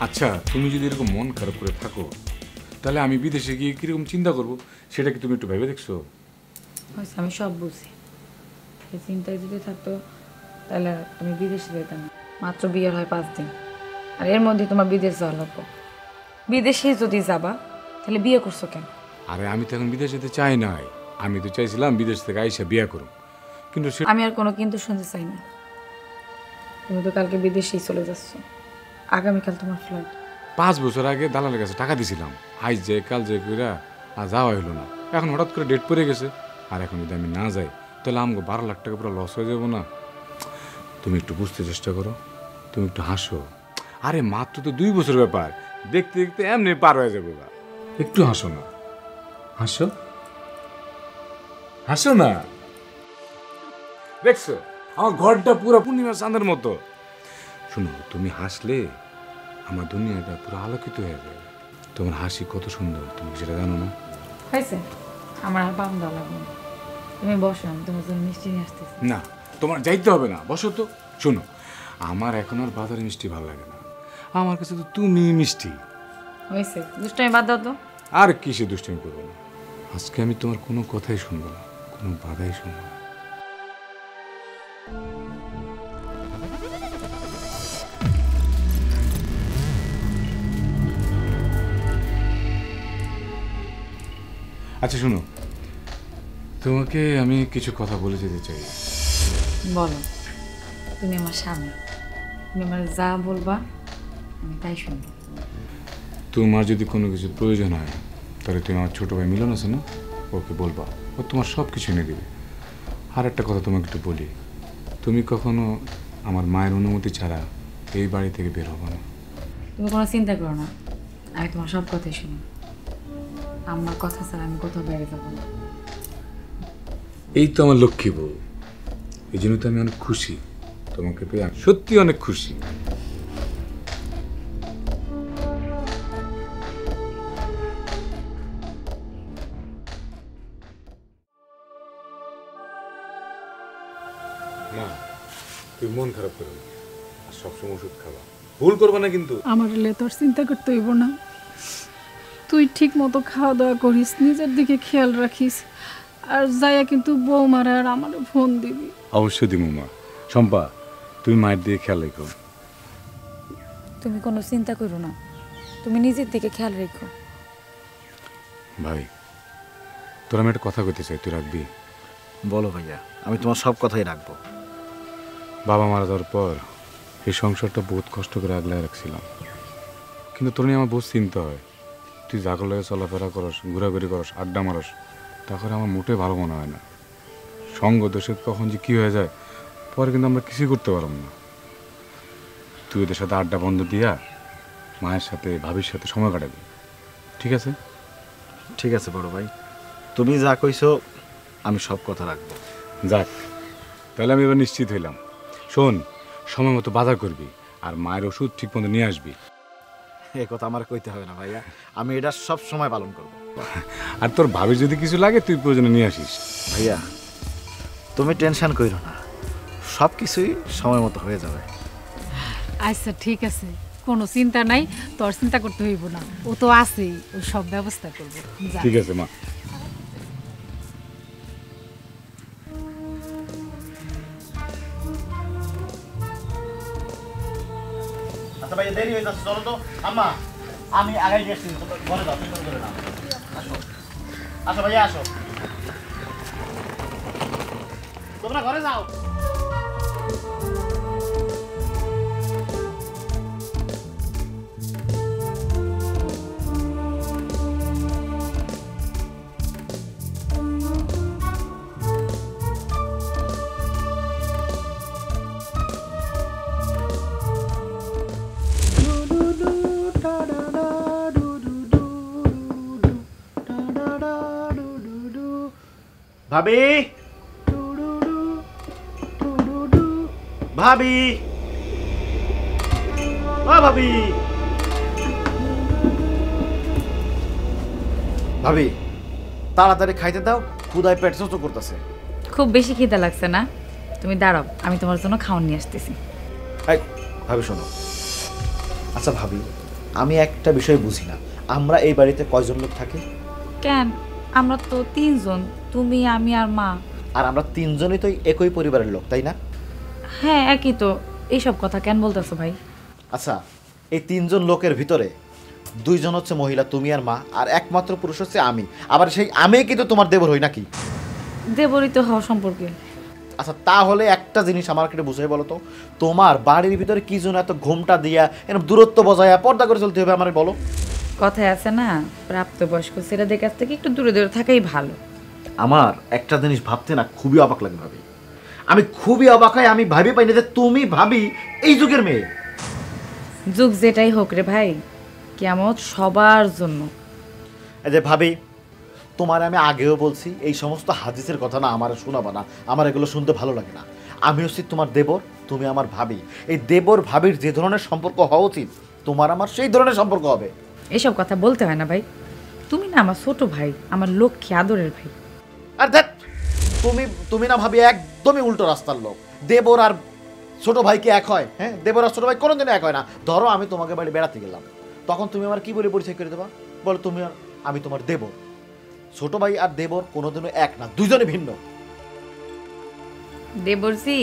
আচ্ছা, তুমি যদি এরকম মন খারাপ করে থাকো তাহলে আমি বিদেশে গিয়ে কীরকম চিন্তা করব সেটা কি তুমি একটু ভেবে দেখছো? আমি সব বুঝি, এই চিন্তায় যদি থাকতো তাহলে তুমি বিদেশে যেতাম না। মাত্র বিয়ের হয় 5 দিন, আর এর মধ্যে তোমার বিদেশ যাওয়া লাগবে। বিদেশে যদি যাবা তাহলে বিয়ে করছো কেন? আরে আমি তো এখন বিদেশ যেতে চাই নাই, আমি তো চাইছিলাম বিদেশ থেকে আইসা বিয়ে করুম, কিন্তু আমি আর কোনো কিন্তু শুনতে চাই না। তুমি তো কালকে বিদেশেই চলে যাচ্ছ, আগামীকাল তোমার ফ্লাইট। 5 বছর আগে দালালের কাছে টাকা দিছিলাম, আইজ যে কাল যে কইরা আর যাওয়া হইলো না। এখন হঠাৎ করে ডেট পড়ে গেছে, আর এখন যদি আমি না যাই তাহলে আমাকে 12 লাখ টাকা পুরো লস হয়ে যাবো না? তুমি একটু বুঝতে চেষ্টা করো, তুমি একটু হাসো। আরে মাত্র তো 2 বছর ব্যাপার, দেখতে দেখতে এমনি পার হয়ে যাবো। একটু হাসো না, হাসো হাসো না। দেখছো আমার ঘরটা পুরো পূর্ণিমা চাঁদের মতো। শোনো, তুমি হাসলে আমার দুনিয়াটা পুরো আলোকিত হয়ে যাবে। তোমার হাসি কত সুন্দর, তুমি সেটা জানো না? হয়েছে, আমার আর পাম দেওয়া লাগবে না। তুমি বসো, আমি তোমার জন্য মিষ্টি নিয়ে আসতেছি। না, তোমার যাইতে হবে না, বসো তো। শোনো, আমার এখন আর বাজারে মিষ্টি ভালো লাগে না, আমার কাছে তো তুমি মিষ্টি। হয়েছে, দুষ্টামি বাদ দাও তো। আর কিসে দুষ্টামি করবো না? আজকে আমি তোমার কোনো কথাই শুনবো না, কোনো বাধাই শুনবো না। আচ্ছা শোনো, তোমাকে আমি কিছু কথা বলে যেতে চাই। বলো, তুমি আমার স্বামী, তুমি আমার যা বলবা আমি তাই শুনবো। তোমার যদি কোনো কিছু প্রয়োজন হয় তাহলে তুমি আমার ছোটো ভাই মিলন আছে না, ওকে বলবা, ও তোমার সব কিছু এনে দেবে। আর একটা কথা তোমাকে একটু বলি, তুমি কখনো আমার মায়ের অনুমতি ছাড়া এই বাড়ি থেকে বের হবো না। তুমি কোনো চিন্তা করো না, আমি তোমার সব কথাই শুনি। আমার কথা ছাড়া আমি কোথাও বাইরে যাবো না। এই তো আমার লক্ষ্মী বউ, এই জন্য তো আমি অনেক খুশি, তোমাকে পেয়ে আমি সত্যি অনেক খুশি। মা, তুই মন খারাপ করো না, আর সবসময় ওষুধ খাবা, ভুল করবা না কিন্তু। আমার লে তোর চিন্তা করতে হইব না, তুই ঠিক মতো খাওয়া দাওয়া করিস, নিজের দিকে খেয়াল রাখিস, আর যাইয়া কিন্তু বৌমারা আর আমার ফোন দিবি। অবশ্যই দিমু মা। শম্পা, তুমি মায়ের দিকে খেয়াল রেখো। তুমি কোনো চিন্তা করো না, তুমি নিজের দিকে খেয়াল রেখো। ভাই, তোর আমি একটা কথা কইতে চাই, তুই রাখবি? বলো ভাইয়া, আমি তোমার সব কথাই রাখবো। বাবা মারা যাওয়ার পর এই সংসারটা বহুত কষ্ট করে আগলায় রাখছিলাম, কিন্তু তোর নিয়ে আমার বহুত চিন্তা হয়। তুই যা করলে চলাফেরা করস, ঘোরাঘুরি করস, আড্ডা মারস, তারপরে আমার মোটে ভালো মনে হয় না। সঙ্গ দোষে কখন যে কী হয়ে যায় পরে কিন্তু আমরা কিছুই করতে পারব না। তুই ওদের সাথে আড্ডা বন্ধ দিয়া মায়ের সাথে ভাবির সাথে সময় কাটাবি, ঠিক আছে? ঠিক আছে বড় ভাই, তুমি যা কইছো আমি সব কথা রাখবো। যাক, তাহলে আমি এবার নিশ্চিত হইলাম। শোন, সময় মতো বাজার করবি আর মায়ের ওষুধ ঠিক মতো নিয়ে আসবি। এ কথা আমার কইতে হবে না ভাইয়া, আমি এটা সব সময় পালন করব। আর তোর ভাবির যদি কিছু লাগে তুই প্রয়োজনে নিয়ে আসিস। ভাইয়া তুমি টেনশন কইরো না, সব কিছুই সময় মতো হয়ে যাবে। আচ্ছা ঠিক আছে, কোনো চিন্তা নাই, তোর চিন্তা করতে হইব না, ও তো আছেই, ও সব ব্যবস্থা করবো। যা। ঠিক আছে মা। আচ্ছা ভাইয়া দেরি হয়ে যাচ্ছে, চলো তো। আম্মা আমি আগাই দিয়ে আসছি, ঘরে যাও, তুমি করে নাও। আসো আসো ভাইয়া, আসো, তোমরা ঘরে যাও। ভাবি, ভাবি, ও ভাবি, ভাবি তাড়াতাড়ি খাইতে দাও, ক্ষুধায় পেট চোচো করতেছে। খুব বেশি খিদে লাগছে না? তুমি দাঁড়াও, আমি তোমার জন্য খাওয়ান নিয়ে আসতেছি। এই ভাবি শোনো, আচ্ছা ভাবি আমি একটা বিষয় বুঝি না, আমরা এই বাড়িতে কয়জন লোক থাকি? কেন, আমরা তো 3 জন, তুমি আমি আর মা। আর আমরা তিনজনই তো একই পরিবারের লোক, তাই না? হ্যাঁ একই তো। এইসব কথা কেন বলতেছো ভাই? আচ্ছা, এই তিনজন লোকের ভিতরে দুইজন হচ্ছে মহিলা, তুমি আর মা, আর একমাত্র পুরুষ হচ্ছে আমি। আবার সেই আমি কিন্তু তোমার দেবর হই নাকি? দেবরিত হওয়া সম্পর্কে। আচ্ছা, তাহলে একটা জিনিস আমাকে একটু বুঝাই বলো তো, তোমার বাড়ির ভিতরে কি জন্য এত ঘুমটা দিয়া এরকম দূরত্ব বজায় পর্দা করে চলতে হবে আমার, বলো? কথায় আছে না, প্রাপ্তবয়স্ক ছেলেদের কাছ থেকে একটু দূরে দূরে থাকাই ভালো। আমার একটা জিনিস ভাবতে না খুবই অবাক লাগে ভাবি, আমি খুবই অবাক হয়, আমি ভাবি পাই না যে তুমি ভাবি এই যুগের মেয়ে। যুগ যেটাই হোক রে ভাই, কিয়ামত সবার জন্য। এই যে ভাবি, তোমার আমি আগেও বলছি এই সমস্ত হাদিসের কথা না আমার শোনাবা না, আমার এগুলো শুনতে ভালো লাগে না। আমি হচ্ছি তোমার দেবর, তুমি আমার ভাবি। এই দেবর ভাবির যে ধরনের সম্পর্ক হওয়া উচিত, তোমার আমার সেই ধরনের সম্পর্ক হবে। এসব কথা বলতে হয় না ভাই, তুমি না আমার ছোট ভাই, আমার লক্ষ্মী আদরের ভাই। আর দেখ, তুমি তুমি না ভাবি একদমই উল্টো রাস্তার লোক। দেবর আর ছোট ভাই কি এক হয়? হ্যাঁ, দেবর আর ছোট ভাই কোনোদিনও এক হয় না। ধরো আমি তোমাকে বাড়ি বেড়াতে গেলাম, তখন তুমি আমার কি বলে পরিচয় করে দেবা? বলো তুমি আর আমি তোমার দেবর। ছোট ভাই আর দেবর কোনোদিনও এক না, দুইজনে ভিন্ন। দেবরজি,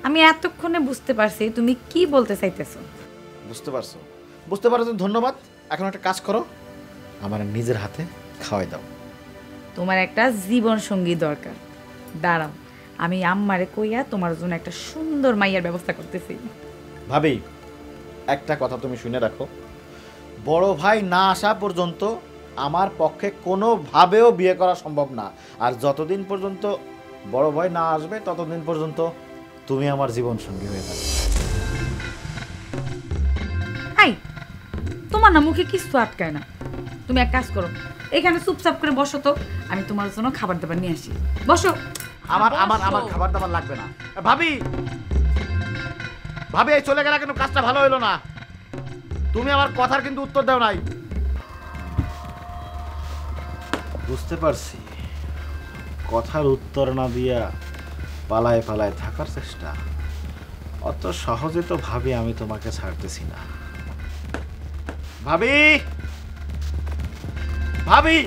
আমি এতক্ষণে বুঝতে পারছি তুমি কি বলতে চাইতেছো। বুঝতে পারছো? বুঝতে পারছো, ধন্যবাদ। এখন একটা কাজ করো, আমার নিজের হাতে খাওয়াই দাও। তোমার একটা জীবন সঙ্গী দরকার। দাঁড়াও, আমি আম্মারে কইয়া তোমার জন্য একটা সুন্দর মাইয়ার ব্যবস্থা করতেছি। ভাবি, একটা কথা তুমি শুনে রাখো, বড় ভাই না আসা পর্যন্ত আমার পক্ষে কোনোভাবেও বিয়ে করা সম্ভব না। আর যতদিন পর্যন্ত বড় ভাই না আসবে ততদিন পর্যন্ত তুমি আমার জীবন সঙ্গী হয়ে থাকবে। আই, তোমার না মুখে কিছু আটকায় না। তুমি এক কাজ করো, এখানে চুপচাপ করে বসো তো, আমি তোমার জন্য খাবার দাবার নিয়ে আসি। বসো। আমার আমার আমার খাবার দাবার লাগবে না। ভাবি, ভাবি এই চলে গেলে কিন্তু কাজটা ভালো হলো না। তুমি আমার কথার কিন্তু উত্তর দাও নাই। বুঝতে পারছি, কথার উত্তর না দিয়া পালায় পালায় থাকার চেষ্টা, অত সহজে তো ভাবি আমি তোমাকে ছাড়তেছি না। ভাবি, ভাবি,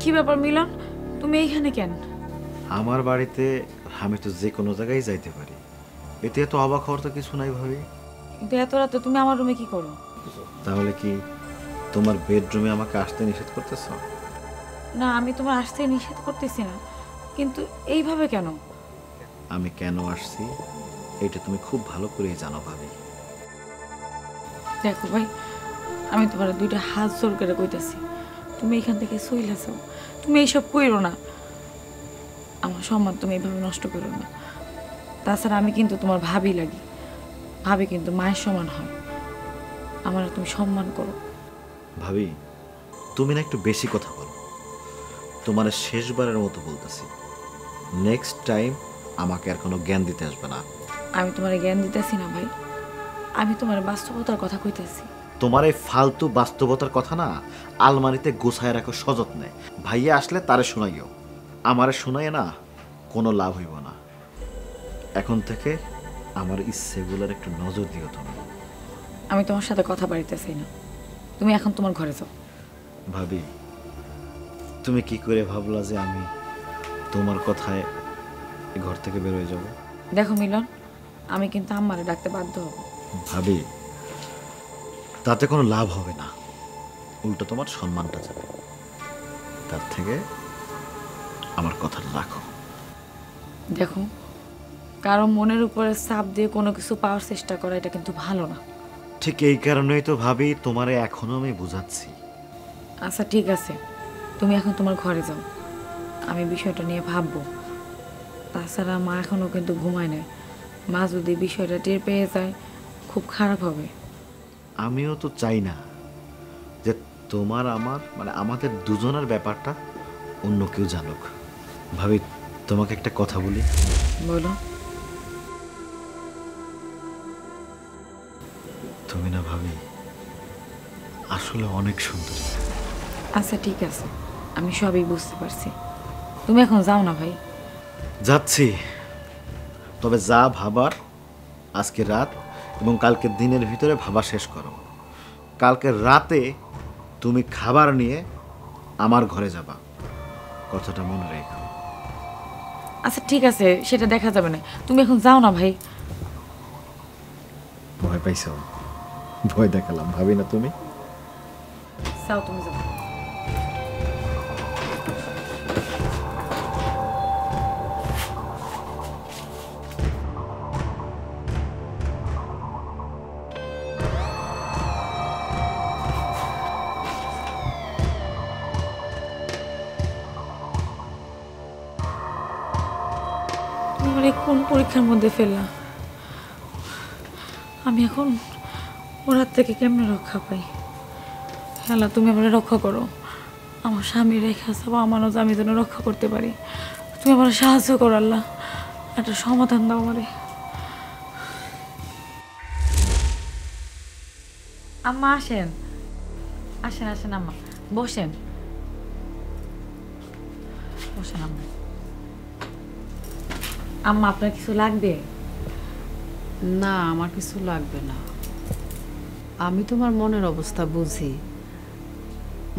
কি ব্যাপার মিলন, তুমি এইখানে কেন? আমার বাড়িতে আমি তো যে কোনো জায়গায় যাইতে পারি, এতে এত অবাক হওয়ার তো কিছু নাই ভাবি। কিন্তু এত রাতে তুমি আমার রুমে কি করো? তাহলে কি তোমার বেডরুমে আমাকে আসতে নিষেধ করতেছ? না, আমি তোমার আসতে নিষেধ করতেছি না, কিন্তু এইভাবে কেন? আমি কেন আসছি এটা তুমি খুব ভালো করেই জানো ভাবি। দেখো ভাই, আমি তোমার দুইটা হাত জোর করে কইতাছি, তুমি এখান থেকে চইলাছো। তুমি এইসব কইরো না, আমার সম্মান তুমি এইভাবে নষ্ট করো না। তাছাড়া আমি কিন্তু তোমার ভাবি লাগি, ভাবি কিন্তু মায়ের সমান হয়। আমার তুমি সম্মান করো। ভাবি, তুমি না একটু বেশি কথা বলো। তোমার শেষবারের মতো বলতেছি, নেক্সট টাইম আমাকে আর কোনো জ্ঞান দিতে আসবে না। আমি তোমার জ্ঞান দিতেছি না ভাই, আমি তোমার বাস্তবতার কথা কইতেছি। তোমার এই ফালতু বাস্তবতার কথা না আলমারিতে গোছায় রাখো সযত্নে। ভাইয়া আসলে তারে শোনাইও, আমারে শোনাইয়ে না কোনো লাভ হইব না। এখন থেকে আমার ইচ্ছেগুলোর একটু নজর দিও তুমি। আমি তোমার সাথে কথা বাড়িতেছি না, তুমি এখন তোমার ঘরে যাও। ভাবি, তুমি কি করে ভাবলা যে আমি তোমার কথায় এই ঘর থেকে বের হয়ে যাব? দেখো মিলন, আমি কিন্তু আম্মারে ডাকতে বাধ্য হব। ভাবি, তাতে কোনো লাভ হবে না, উল্টো তোমার সম্মানটা যাবে। তার থেকে আমার কথাটা রাখো। দেখো, কারো মনের উপরে চাপ দিয়ে কোনো কিছু পাওয়ার চেষ্টা করা এটা কিন্তু ভালো না। ঠিক এই কারণেই তো ভাবি তোমারে এখনো আমি বুঝাচ্ছি। আচ্ছা ঠিক আছে, তুমি এখন তোমার ঘরে যাও। আমি বিষয়টা নিয়ে ভাববো। তাছাড়া মা এখনও কিন্তু ঘুমায় না। মা যদি বিষয়টা টের পেয়ে যায় খুব খারাপ হবে। আমিও তো চাই না যে তোমার আমার মানে আমাদের দুজনের ব্যাপারটা অন্য কেউ জানুক। ভাবি, তোমাকে একটা কথা বলি। বলো। তুমি না ভাবি আসলে অনেক সুন্দরী। আচ্ছা ঠিক আছে, আমি সবই বুঝতে পারছি। তুমি এখন যাও না ভাই। যাচ্ছি, তবে যা ভাবার আজকে রাত এবং কালকের দিনের ভিতরে ভাবা শেষ করো। কালকে রাতে তুমি খাবার নিয়ে আমার ঘরে যাবা, কথাটা মনে রেখো। আচ্ছা ঠিক আছে, সেটা দেখা যাবে না। তুমি এখন যাও না ভাই। ভয় পাইছ? ভয় দেখালাম ভাবি না তুমি? যাও, তুমি যাও। আমার কোন পরীক্ষার মধ্যে ফেললাম? আমি এখন ওর হাত থেকে কেমনে রক্ষা পাই? হেলা, তুমি আমার রক্ষা করো। আমার স্বামী রেখা সব আমারও আমি যেন রক্ষা করতে পারি। তুমি আমার সাহায্য করো আল্লাহ, একটা সমাধান দাও আমারে। আম্মা আসেন, আসেন আসেন আম্মা, বসেন বসেন আম্মা। আম্মা, আপনার কিছু লাগবে? না, আমার কিছু লাগবে না। আমি তোমার মনের অবস্থা বুঝি।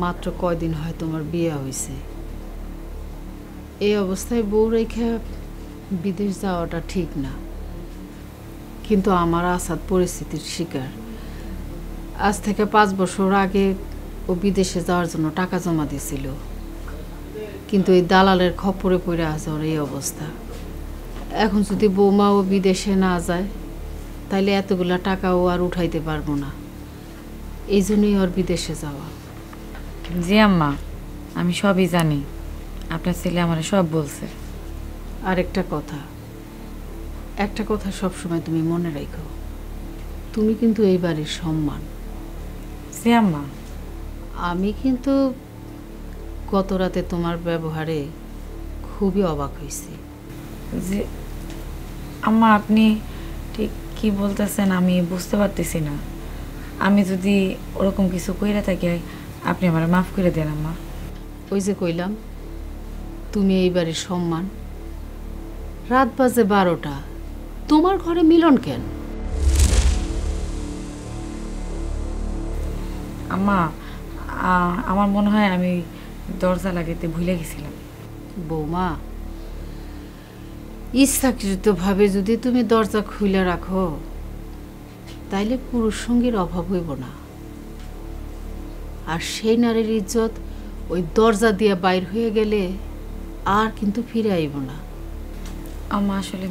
মাত্র কয়দিন হয় তোমার বিয়ে হয়েছে। এই অবস্থায় বউ রেখে বিদেশ যাওয়াটা ঠিক না। কিন্তু আমার আসাদ পরিস্থিতির শিকার। আজ থেকে 5 বছর আগে ও বিদেশে যাওয়ার জন্য টাকা জমা দিয়েছিল, কিন্তু এই দালালের খপ্পরে পড়ে আছে ওর এই অবস্থা। এখন যদি বৌমা ও বিদেশে না যায় তাইলে এতগুলা টাকা ও আর উঠাইতে পারবো না। এই জন্যই ওর বিদেশে যাওয়া। জি আম্মা, আমি সবই জানি। আপনার ছেলে আমার সব বলছে। আর একটা কথা সবসময় তুমি মনে রাখো, তুমি কিন্তু এই বাড়ির সম্মান। জি আম্মা। আমি কিন্তু গত রাতে তোমার ব্যবহারে খুবই অবাক হয়েছি। যে আম্মা, আপনি ঠিক কি বলতেছেন আমি বুঝতে পারতেছি না। আমি যদি ওরকম কিছু কইরা থাকি আপনি আমার মাফ করে দেন আম্মা। ওই যে কইলাম, তুমি এই বাড়ির সম্মান। রাত বাজে 12টা, তোমার ঘরে মিলন কেন? আম্মা, আমার মনে হয় আমি দরজা লাগাইতে ভুলে গেছিলাম। বৌমা, ইচ্ছাকৃতভাবে যদি তুমি দরজা খুলে রাখো তাইলে পুরুষ সঙ্গীর অভাব হইব না। আর সেই নারীর ইজ্জত ওই দরজা দিয়ে বাইর হয়ে গেলে আর কিন্তু ফিরে আইব না। আম্মা, আসলে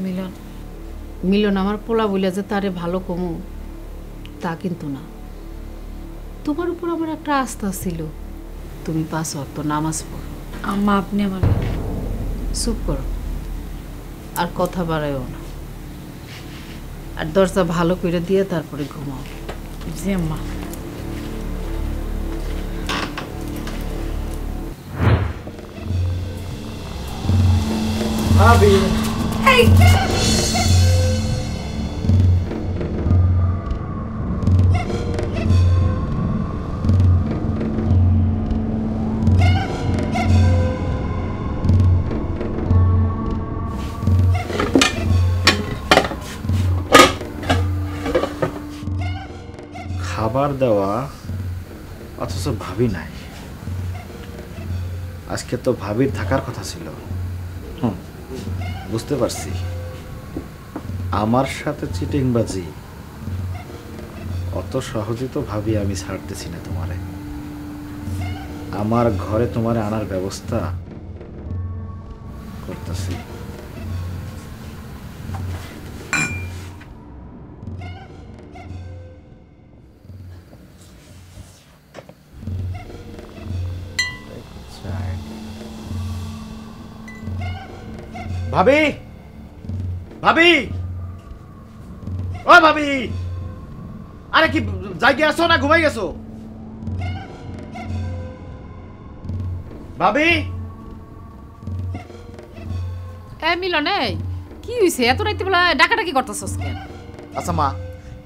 মিলন আমার পোলা বলে যে তারে ভালো কমু তা কিন্তু না। তোমার উপর আমার একটা আস্থা ছিল। তুমি 5 ওয়াক্ত নামাজ পড়ো। আম্মা, আপনি আমার চুপ করো, আর কথা বাড়াইও না। আর দরজা ভালো করে দিয়ে তারপরে ঘুমাও। জি আম্মা। ভাবি, খাবার দেওয়া অথচ ভাবি নাই। আজকে তো ভাবির থাকার কথা ছিল। বুঝতে পারছি আমার সাথে চিটিংবাজি অত সহজে তো ভাবি আমি ছাড়তেছি না তোমারে। আমার ঘরে তোমারে আনার ব্যবস্থা করতেছি। ভাবি, ভাবি, ও ভাবি, আরে কি জায়গায় আছো না ঘুমাই গেছো? ভাবি, এ মিলন, এই কি হইছে? এত রাইতে বেলা ডাকাডাকি করতেছস কেন? আচ্ছা মা,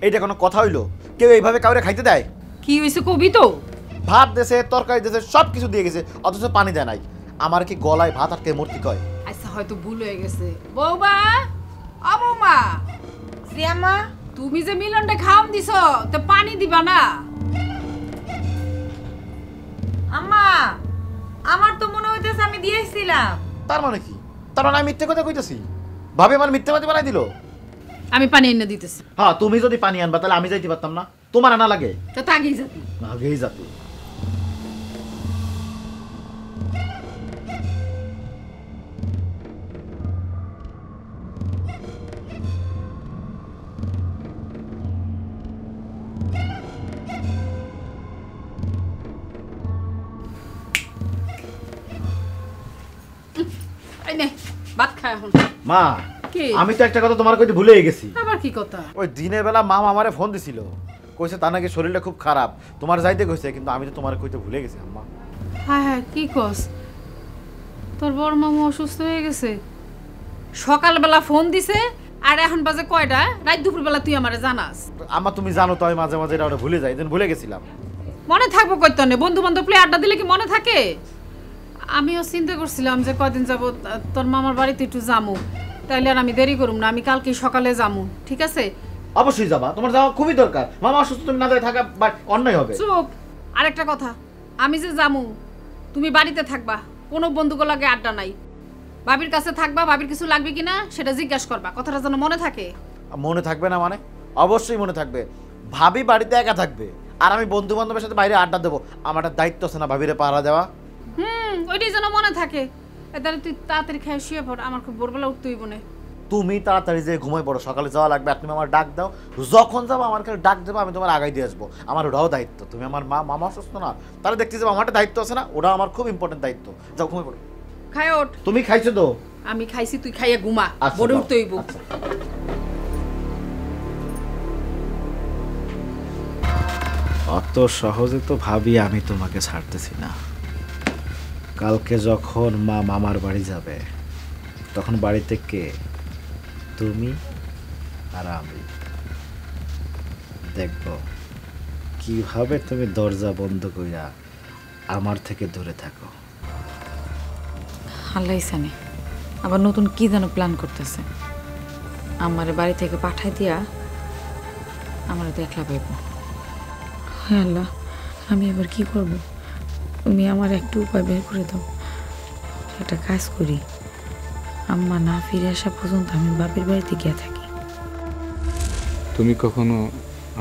এইটা কোনো কথা হইলো? কেউ এইভাবে কাউরে খাইতে দেয়? কি হইছে কবি তো? ভাত দেশে, তরকারি দেশে, সব কিছু দিয়ে গেছে, অথচ পানি দেয় নাই। আমার কি গলায় ভাত আটকে মূর্তি কয়? আচ্ছা হয়তো ভুল হয়ে গেছে। বৌমা, ও বৌমা, জিয়াম্মা, তুমি যে মিলনটা খাওয়ান দিছ, তো পানি দিবা না? আম্মা, আমার তো মনে হইতেছে আমি দিয়েছিলাম। তার মানে কি? তার মানে আমি মিথ্যে কথা কইতেছি? ভাবি আমার মিথ্যেবাদী বানাই দিল। আমি পানি এনে দিতেছি। হ্যাঁ, তুমি যদি পানি আনবা তাহলে আমি যাইতে পারতাম না? তোমার আনা লাগে? তো আগেই যাবি। আগেই যাতে। এই নে, ভাত খা এখন। মা, কি? আমি তো একটা কথা তোমার কইতে ভুলেই গেছি। আবার কি কথা? ওই দিনের বেলা মামা আমারে ফোন দিছিল, কইছে তার নাকি শরীরটা খুব খারাপ, তোমার যাইতে কইছে, কিন্তু আমি তো তোমার কইতে ভুলে গেছি আম্মা। হ্যাঁ হ্যাঁ, কি কস? তোর বড় মামা অসুস্থ হয়ে গেছে? সকালবেলা ফোন দিছে, আর এখন বাজে কয়টা? রাত দুপুরবেলা তুই আমারে জানাস? আম্মা তুমি জানো তো আমি মাঝে মাঝে এটা ওটা ভুলে যাই, দিন ভুলে গেছিলাম। মনে থাকবো কইতনে? বন্ধু বান্ধব প্লে আড্ডা দিলে কি মনে থাকে? আমিও চিন্তা করছিলাম যে কয়দিন যাব তোর মামার বাড়িতে একটু যামু, তাইলে আর আমি দেরি করুম না, আমি কালকে সকালে যামু, ঠিক আছে? অবশ্যই যাবা, তোমার যাওয়া খুবই দরকার। মামা অসুস্থ, তুমি না যাই থাকা অন্যায় হবে। চুপ। আরেকটা কথা, আমি যে যামু তুমি বাড়িতে থাকবা, কোনো বন্ধুগুলোকে আড্ডা নাই। ভাবির কাছে থাকবা, ভাবির কিছু লাগবে কিনা সেটা জিজ্ঞাসা করবা, কথাটা যেন মনে থাকে। মনে থাকবে না মানে? অবশ্যই মনে থাকবে। ভাবি বাড়িতে একা থাকবে, আর আমি বন্ধু বান্ধবের সাথে বাইরে আড্ডা দেবো। আমার একটা দায়িত্ব আছে না ভাবিরে পাহারা দেওয়া? ওইটাই যেন মনে থাকে। তাহলে তুই তাড়াতাড়ি খেয়ে শুয়ে পড়, আমার খুব ভোরবেলা উঠতে হইব না। তুমি তাড়াতাড়ি যে ঘুমাই পড়ো, সকালে যাওয়া লাগবে, আর তুমি আমার ডাক দাও, যখন যাবো আমার কাছে ডাক দেবো, আমি তোমার আগাই দিয়ে আসবো। আমার ওটাও দায়িত্ব। তুমি আমার মা, মামা অসুস্থ না, তাহলে দেখতে যাবো, আমার একটা দায়িত্ব আছে না? ওটা আমার খুব ইম্পর্টেন্ট দায়িত্ব। যাও ঘুমাই পড়ো। খায় ওঠ। তুমি খাইছো তো? আমি খাইছি, তুই খাইয়া ঘুমা, আচ্ছা, ভোরে যাও। উঠতে হইব। আচ্ছা। অত সহজে তো ভাবি আমি তোমাকে ছাড়তেছি না। কালকে যখন মা মামার বাড়ি যাবে, তখন বাড়িতে কে? তুমি আর আমি। দেখব কিভাবে তুমি দরজা বন্ধ কইরা আমার থেকে দূরে থাকো। আল্লাহ জানে আবার নতুন কি যেন প্ল্যান করতেছে। আমার বাড়ি থেকে পাঠাই দিয়া আমার তো একলা পাইব। হ্যাঁ আল্লাহ, আমি এবার কি করব? তুমি আমার একটু উপায় বের করে দাও। একটা কাজ করি, আম্মা না ফিরে আসা পর্যন্ত আমি বাপের বাড়িতে গিয়ে থাকি। তুমি কখনো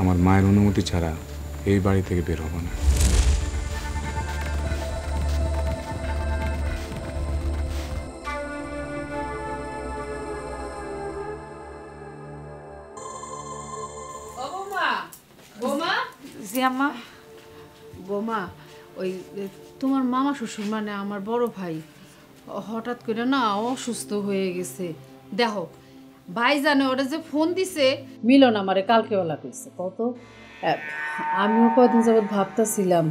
আমার মায়ের অনুমতি ছাড়া এই বাড়ি থেকে বের হবো না। জি আম্মা। বৌমা, ওই তোমার মামা শ্বশুর মানে আমার বড় ভাই হঠাৎ করে না অসুস্থ হয়ে গেছে। দেখো ভাই জানে ওরা যে ফোন দিছে, মিলন আমারে কালকে বেলা কইছে কত। আমিও কদিন যাবৎ ভাবতেছিলাম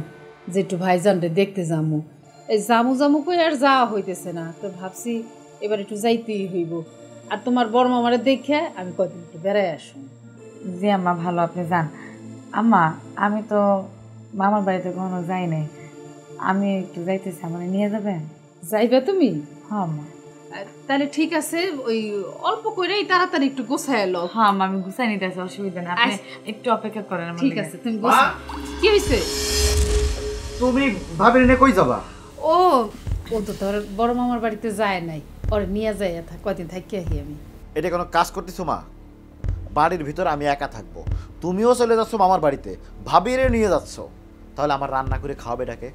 যে একটু ভাইজানরে দেখতে যামু। এই জামু জামু কই আর যাওয়া হইতেছে না, তো ভাবছি এবার একটু যাইতেই হইব। আর তোমার বড় মামারে দেখে আমি কদিন একটু বেড়াই আসুন। জি আম্মা, ভালো, আপনি যান। আম্মা, আমি তো মামার বাড়িতে কখনো যাই নাই, আমি একটু যাইতেছি, আমার নিয়ে যাবেন? যাইবা তুমি? হ্যাঁ আম্মা। তাহলে ঠিক আছে, ওই অল্প করেই তাড়াতাড়ি একটু গোছায় এলো। হ্যাঁ আম্মা, আমি গুছাই নিতেছি, অসুবিধা নেই, আপনি একটু অপেক্ষা করেন আমার ঠিক লিগে। আছে, তুমি গোছা। কি হইছে? তুমি ভাবির নিয়ে কই যাবা? ও ও তো তোর বড় মামার বাড়িতে যায় নাই, ওরে নিয়ে যায় কয়দিন থাকি আহি আমি। এটা কোনো কাজ করতেছো মা? বাড়ির ভিতর আমি একা থাকবো, তুমিও চলে যাচ্ছ মামার বাড়িতে, ভাবিরে নিয়ে যাচ্ছ, তাহলে আমার রান্না করে খাওয়াবে ডাকে?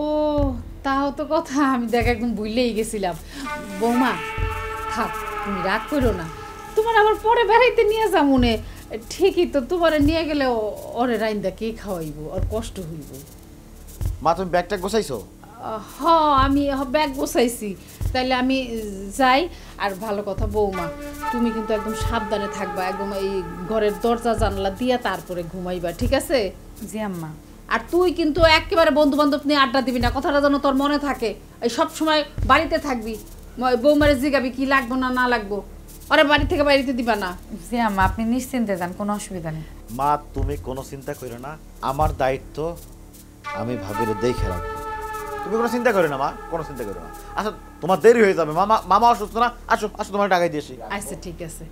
ও তাও তো কথা, আমি দেখ একদম ভুলেই গেছিলাম। বৌমা থাক, তুমি রাগ করো না, তোমার আবার পরে বেড়াইতে নিয়ে যা মনে। ঠিকই তো, তোমার নিয়ে গেলে ওরে রাইন্দা কে খাওয়াইব, ওর কষ্ট হইব। মা তুমি ব্যাগটা গোছাইছো? হ, আমি ব্যাগ বসাইছি, তাইলে আমি যাই। আর ভালো কথা বৌমা, তুমি কিন্তু একদম সাবধানে থাকবা, একদম এই ঘরের দরজা জানলা দিয়া তারপরে ঘুমাইবা, ঠিক আছে? জি আম্মা। আর তুই কিন্তু একেবারে বন্ধু বান্ধব নিয়ে আড্ডা দিবি না, কথাটা যেন তোর মনে থাকে। এই সব সময় বাড়িতে থাকবি, বৌমারে জিগাবি কি লাগবো না না লাগবো, ওরা বাড়ি থেকে বাড়িতে দিবা না। জি আম্মা, আপনি নিশ্চিন্তে যান, কোনো অসুবিধা নেই। মা তুমি কোনো চিন্তা করো না, আমার দায়িত্ব আমি ভাবিরে দেখে রাখবো। তুমি কোনো চিন্তা করো না মা, কোনো চিন্তা করো না। আচ্ছা তোমার দেরি হয়ে যাবে, মামা অসুস্থ না, আসো আসো তোমার টাকাই দিয়েছি। আচ্ছা ঠিক আছে,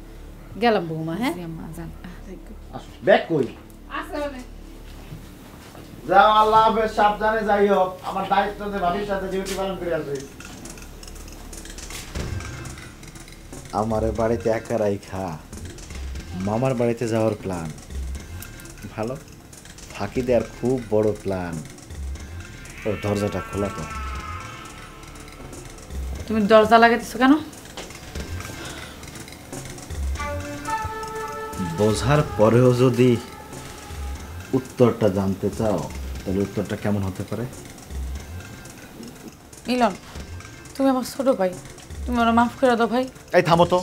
গেলাম বৌমা। হ্যাঁ জি আম্মা, যান। আসো, ব্যাগ কই? যাও, আল্লাহ হাফেজ, সাবধানে যাইও। আমার দায়িত্ব ভাবির সাথে ডিউটি পালন করে আসবে। আমারে বাড়িতে একা রাইখা মামার বাড়িতে যাওয়ার প্ল্যান ভালো, ফাঁকি দেওয়ার খুব বড় প্ল্যান। ওর দরজাটা খোলা তো। তুমি দরজা লাগাইতেছো কেন? বোঝার পরেও যদি উত্তরটা জানতে চাও তাহলে উত্তরটা কেমন হতে পারে? মিলন, তুমি আমার ছোট ভাই, তুমি ওরা মাফ করে দাও ভাই। এই থামো তো,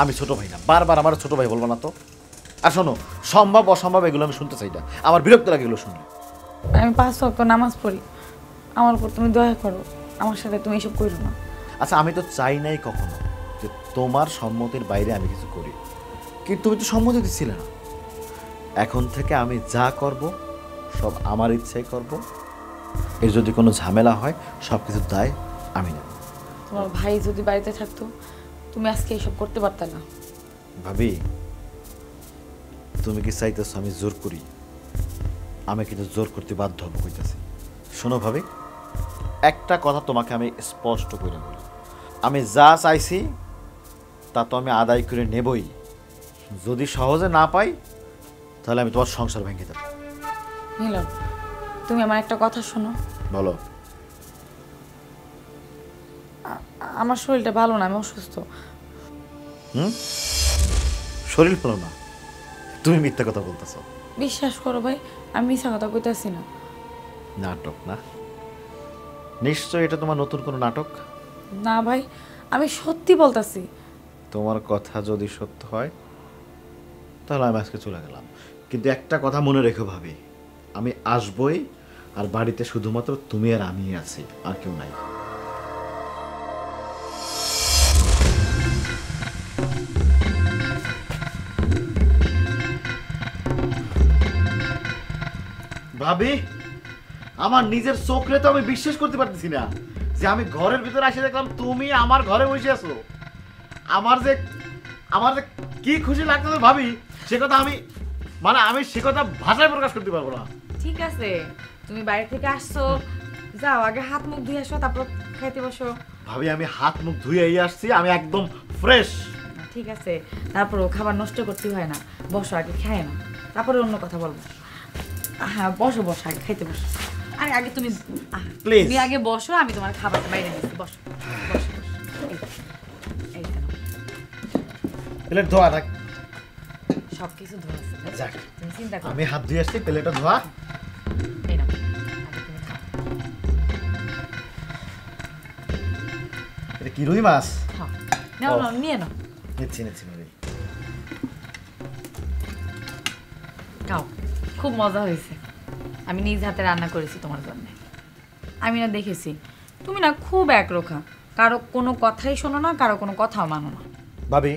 আমি ছোট ভাই না, বারবার আমার ছোট ভাই বলবো না তো। আর শোনো, সম্ভব অসম্ভব এগুলো আমি শুনতে চাই না, আমার বিরক্ত লাগে এগুলো শুনলে। আমি 5 ওয়াক্ত নামাজ পড়ি, আমার উপর তুমি দয়া করো, আমার সাথে তুমি এসব করো না। আচ্ছা আমি তো চাই নাই কখনো যে তোমার সম্মতির বাইরে আমি কিছু করি, কিন্তু তুমি তো সম্মতি দিচ্ছিলে না। এখন থেকে আমি যা করব সব আমার ইচ্ছাই করব। এর যদি কোনো ঝামেলা হয় সব কিছু দায় আমি নেব। তোমার ভাই যদি বাড়িতে থাকতো তুমি আজকে এসব করতে পারতে না। ভাবি, তুমি কি চাইতেছো আমি জোর করি? আমি কিন্তু জোর করতে বাধ্য হবো কইতাছি। শোনো ভাবি, একটা কথা তোমাকে আমি স্পষ্ট করে বলি, আমি যা চাইছি তা তো আমি আদায় করে নেবই। যদি সহজে না পাই তাহলে আমি তোমার সংসার ভেঙে দেব। মিলন, তুমি আমার একটা কথা শোনো। বলো। আমার শরীরটা ভালো না, আমি অসুস্থ। শরীর ভালো না? তুমি মিথ্যা কথা বলতেছো। বিশ্বাস করো ভাই, আমি মিথ্যা কথা কইতাছি না। নাটক না? নিশ্চয় এটা তোমার নতুন কোনো নাটক। না ভাই, আমি সত্যি বলতাছি। তোমার কথা যদি সত্য হয় তাহলে আমি আজকে চলে গেলাম, কিন্তু একটা কথা মনে রেখো ভাবি, আমি আসবই, আর বাড়িতে শুধুমাত্র তুমি আর আমি আছি, আর কেউ নাই। ভাবি, আমার নিজের চোখে তো আমি বিশ্বাস করতে পারতেছি না যে আমি ঘরের ভিতরে এসে দেখলাম তুমি আমার ঘরে বসে আছো। আমার যে কি খুশি লাগতেছে ভাবি, সে কথা আমি সে কথা ভাষায় প্রকাশ করতে পারবো না। ঠিক আছে, তুমি বাইরে থেকে আসছো, যাও আগে হাত মুখ ধুয়ে আসো, তারপর খাইতে বসো। ভাবি, আমি হাত মুখ ধুয়েই আসছি, আমি একদম ফ্রেশ। ঠিক আছে, তারপরও খাবার নষ্ট করতে হয় না, বসো আগে খায় না, তারপরে অন্য কথা বলবো। হ্যাঁ বসো বসো, আগে খাইতে বসো। আরে আগে তুমি Please. তুমি আগে বসো, আমি তোমার খাবারটা বাইরে নিচ্ছি। বসো বসো বসো। এই তো নাও। প্লেট ধোয়া থাক। সব কিছু ধোয়া আছে ভাই। যাক, তুমি চিন্তা করো। আমি হাত ধুয়ে আসছি, প্লেটটা ধোয়া। এই নাও, আগে তুমি খাও। এটা কি রুই মাছ? খাও, নাও নাও, নিয়ে নাও, নিচ্ছি ভাবি। খাও। খুব মজা হয়েছে, আমি নিজ হাতে রান্না করেছি তোমার জন্য। আমি না দেখেছি তুমি না খুব একরোখা, কারো কোনো কথাই শোনো না, কারো কোনো কথাও মানো না। ভাবি,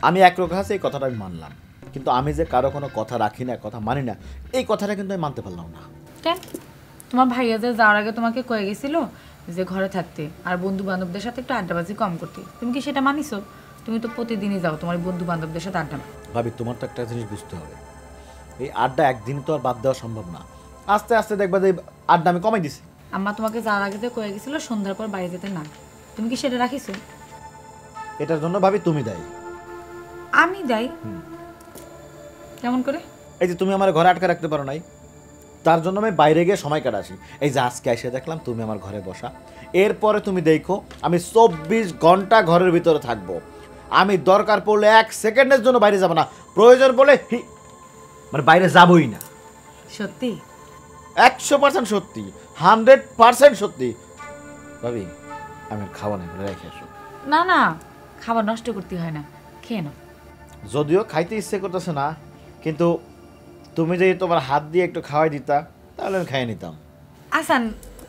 আমি একরকম আছে এই কথাটা আমি মানলাম, কিন্তু আমি যে কারো কোনো কথা রাখি না, কথা মানি না, এই কথাটা কিন্তু আমি মানতে পারলাম না। কেন? তোমার ভাইয়া যে যাওয়ার আগে তোমাকে কয়ে গেছিল যে ঘরে থাকতে আর বন্ধু বান্ধবদের সাথে একটু আড্ডাবাজি কম করতে, তুমি কি সেটা মানিছো? তুমি তো প্রতিদিনই যাও তোমার বন্ধু বান্ধবদের সাথে আড্ডা। ভাবি, তোমার তো একটা জিনিস বুঝতে হবে, এই আড্ডা একদিন তো আর বাদ দেওয়া সম্ভব না। আস্তে আস্তে দেখবা যে আড্ডা আমি কমাই দিছি। আম্মা তোমাকে যাওয়ার আগে যে কয়ে গেছিল সন্ধ্যার পর বাড়ি যেতে না, তুমি কি সেটা রাখিছো? এটার জন্য ভাবি তুমি দায়ী। আমি যাই কেমন করে? এই যে তুমি আমার ঘরে আটকে রাখতে পারো নাই, তার জন্য আমি বাইরে গিয়ে সময় কাটাছি। এই যে আজকে এসে দেখলাম তুমি আমার ঘরে বসা, এরপরে তুমি দেখো আমি 24 ঘন্টা ঘরের ভিতরে থাকবো। আমি দরকার পড়লে 1 সেকেন্ডের জন্য বাইরে যাব না, প্রয়োজন বলে বাইরে যাবই না। সত্যি? 100% সত্যি, 100% সত্যি। ভাবি আমি আর খাওয়া না, এগুলো রেখে আসো। না না, খাবার নষ্ট করতে হয় না, খেয়ে নাও। যদিও খাইতে ইচ্ছে করতেছে না, কিন্তু তুমি যদি তোমার হাত দিয়ে একটু খাওয়াই দিতা তাহলে আমি খাইয়ে নিতাম। আসান,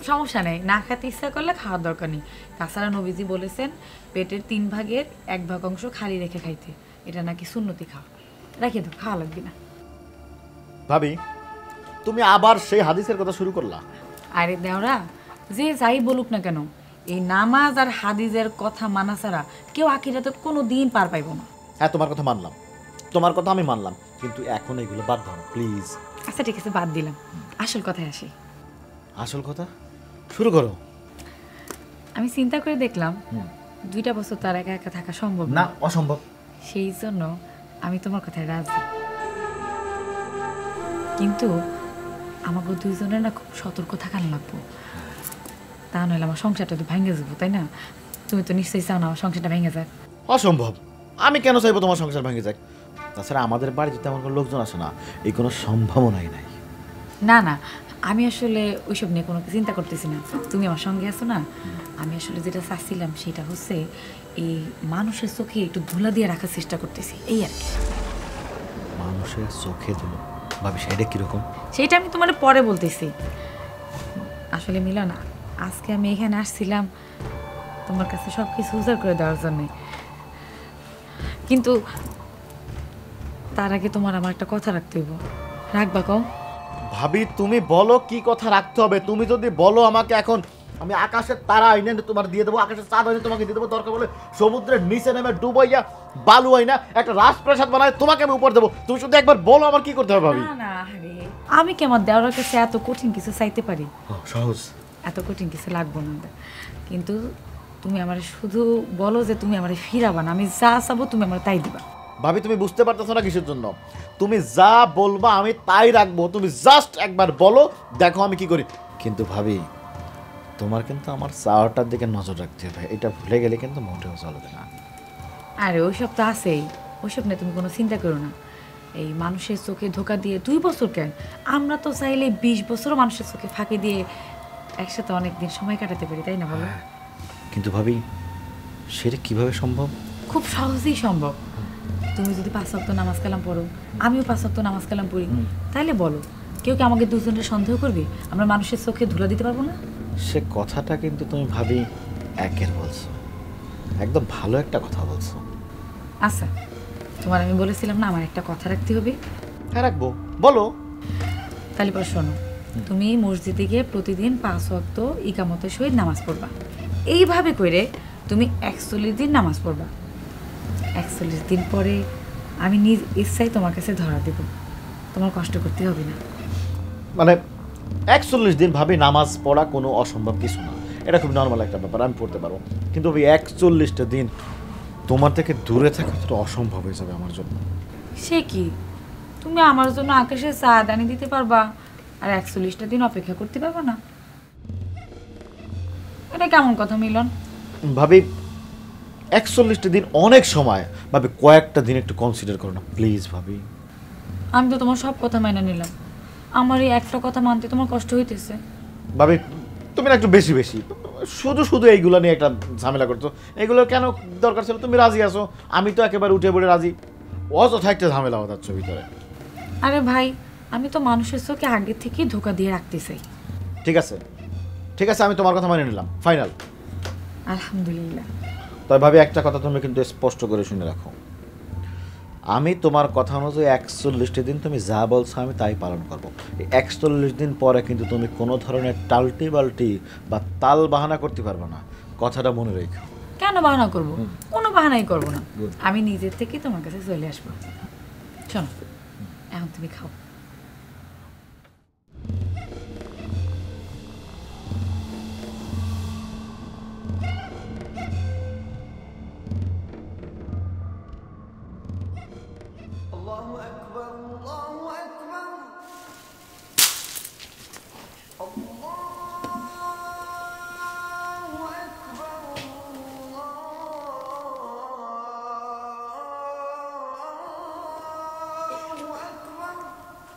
সমস্যা নেই, না খেতে ইচ্ছা করলে খাওয়ার দরকার নেই। তাছাড়া নবীজি বলেছেন পেটের 3 ভাগের 1 ভাগ অংশ খালি রেখে খাইতে, এটা নাকি সুন্নতি খাওয়া। রেখে দাও, খাওয়া লাগবে না। ভাবি তুমি আবার সেই হাদিসের কথা শুরু করলা। আরে দেওরা, যে যাই বলুক না কেন, এই নামাজ আর হাদিসের কথা মানা ছাড়া কেউ আখিরাতে কোনো দিন পার পাইব না। হ্যাঁ তোমার কথা মানলাম, তোমার কথা আমি মানলাম, কিন্তু এখন এগুলো বাদ দাও প্লিজ। আচ্ছা ঠিক আছে, বাদ দিলাম। আসল কথায় আসি। আসল কথা শুরু করো। আমি চিন্তা করে দেখলাম 2টা বছর তার একা একা থাকা সম্ভব না, না। অসম্ভব। সেই জন্য আমি তোমার কথায় রাজি, কিন্তু আমাকে 2জনের না খুব সতর্ক থাকার লাগবো, তা নইলে আমার সংসারটা তো ভেঙে যাবো, তাই না? তুমি তো নিশ্চয়ই চাও না আমার সংসারটা ভেঙে যাক। অসম্ভব, আমি কেন চাইবো তোমার সংসার ভেঙে যাক? তাছাড়া আমাদের বাড়িতে তেমন কোনো লোকজন আসে না, এই কোনো সম্ভাবনাই নাই। না না, আমি আসলে ওইসব নিয়ে কোনো চিন্তা করতেছি না, তুমি আমার সঙ্গে আছো না। আমি আসলে যেটা চাচ্ছিলাম সেটা হচ্ছে এই মানুষের চোখে একটু ধুলা দিয়ে রাখার চেষ্টা করতেছি, এই আর কি। মানুষের চোখে ধুলো? ভাবি সেটা কিরকম? সেইটা আমি তোমার পরে বলতেছি। আসলে মিলন, আজকে আমি এখানে আসছিলাম তোমার কাছে সব কিছু উজাড় করে দেওয়ার জন্যে, কিন্তু তার আগে তোমার আমার একটা কথা রাখতে হইব। রাখবা কও? ভাবি তুমি বলো কি কথা রাখতে হবে। তুমি যদি বলো আমাকে এখন, আমি আকাশের তারা আইনে তোমার দিয়ে দেবো, আকাশের চাঁদ আইনে তোমাকে দিয়ে দেবো, দরকার বলে সমুদ্রের নিচে নেমে ডুবাইয়া বালু আইনা একটা রাজপ্রাসাদ বানায় তোমাকে আমি উপর দেবো। তুমি শুধু একবার বলো আমার কি করতে হবে ভাবি। না না, আরে আমি কি আমার দেওয়ার কাছে এত কঠিন কিছু চাইতে পারি? সহজ। এত কঠিন কিছু লাগবো না, কিন্তু তুমি আমার শুধু বলো যে তুমি আমার ফিরাবা না, আমি যা চাবো তুমি আমার তাই দিবা। ভাবি তুমি বুঝতে পারতেছো না কিসের জন্য? তুমি যা বলবা আমি তাই রাখবো, তুমি জাস্ট একবার বলো, দেখো আমি কি করি। কিন্তু ভাবি তোমার কিন্তু আমার চাওয়াটার দিকে নজর রাখতে হবে, এটা ভুলে গেলে কিন্তু মোটেও চলবে না। আরে ওইসব তো আছেই, ওইসব নিয়ে তুমি কোনো চিন্তা করো না। এই মানুষের চোখে ধোকা দিয়ে 2 বছর কেন, আমরা তো চাইলে 20 বছরও মানুষের চোখে ফাঁকি দিয়ে একসাথে অনেক দিন সময় কাটাতে পারি, তাই না বলো? কিন্তু ভাবি সেটা কিভাবে সম্ভব? খুব সহজেই সম্ভব। তুমি যদি 5 ওয়াক্ত নামাজ কালাম পড়ো, আমিও 5 ওয়াক্ত নামাজ কালাম পড়ি, তাহলে বলো কেউ কি আমাকে দুজনের সন্দেহ করবে? আমরা মানুষের চোখে ধুলা দিতে পারবো না? সে কথাটা কিন্তু তুমি ভাবি একের বলছো, একদম ভালো একটা কথা বলছো। আচ্ছা, তোমার আমি বলেছিলাম না আমার একটা কথা রাখতে হবে? হ্যাঁ রাখবো, বলো। তাহলে পর শোনো, তুমি মসজিদে গিয়ে প্রতিদিন 5 ওয়াক্ত ইকামতের সহিত নামাজ পড়বা। এইভাবে করে তুমি 41 দিন নামাজ পড়বা। 41 দিন পরে আমি নিজ ইচ্ছায় তোমার কাছে ধরা দেব, তোমার কষ্ট করতে হবে না। মানে 41 দিন ভাবি নামাজ পড়া কোনো অসম্ভব কিছু না, এটা খুব নর্মাল একটা ব্যাপার, আমি পড়তে পারবো। কিন্তু ওই 41টা দিন তোমার থেকে দূরে থাকা তো অসম্ভব হয়ে যাবে আমার জন্য। সে কি, তুমি আমার জন্য আকাশে চাঁদ আনি দিতে পারবা আর 41টা দিন অপেক্ষা করতে পারবা না? এটা কেমন কথা মিলন? ভাবি 41টা দিন অনেক সময়, ভাবি কয়েকটা দিন একটু কনসিডার করো না প্লিজ ভাবি। আমি তো তোমার সব কথা মেনে নিলাম, আমার এই একটা কথা মানতে তোমার কষ্ট হইতেছে। ভাবি তুমি না একটু বেশি বেশি শুধু শুধু এইগুলো নিয়ে একটা ঝামেলা করছো, এগুলো কেন দরকার ছিল? তুমি রাজি আছো, আমি তো একেবারে উঠে পড়ে রাজি, অযথা একটা ঝামেলা হচ্ছে ভিতরে। আরে ভাই, আমি তো মানুষের চোখে আগে থেকেই ধোকা দিয়ে রাখতে চাই। ঠিক আছে ঠিক আছে, আমি তোমার কথা মেনে নিলাম, ফাইনাল। আলহামদুলিল্লাহ। তবে ভাবি একটা কথা তুমি কিন্তু স্পষ্ট করে শুনে রাখো, আমি তোমার কথা অনুযায়ী 41টা দিন তুমি যা বলছো আমি তাই পালন করবো। এই 41 দিন পরে কিন্তু তুমি কোনো ধরনের টাল্টি বাল্টি বা তাল বাহানা করতে পারবে না, কথাটা মনে রেখো। কেন বাহানা করবো? কোনো বাহানাই করবো না, আমি নিজের থেকে তোমার কাছে চলে আসবো। শোনো, এখন তুমি খাও।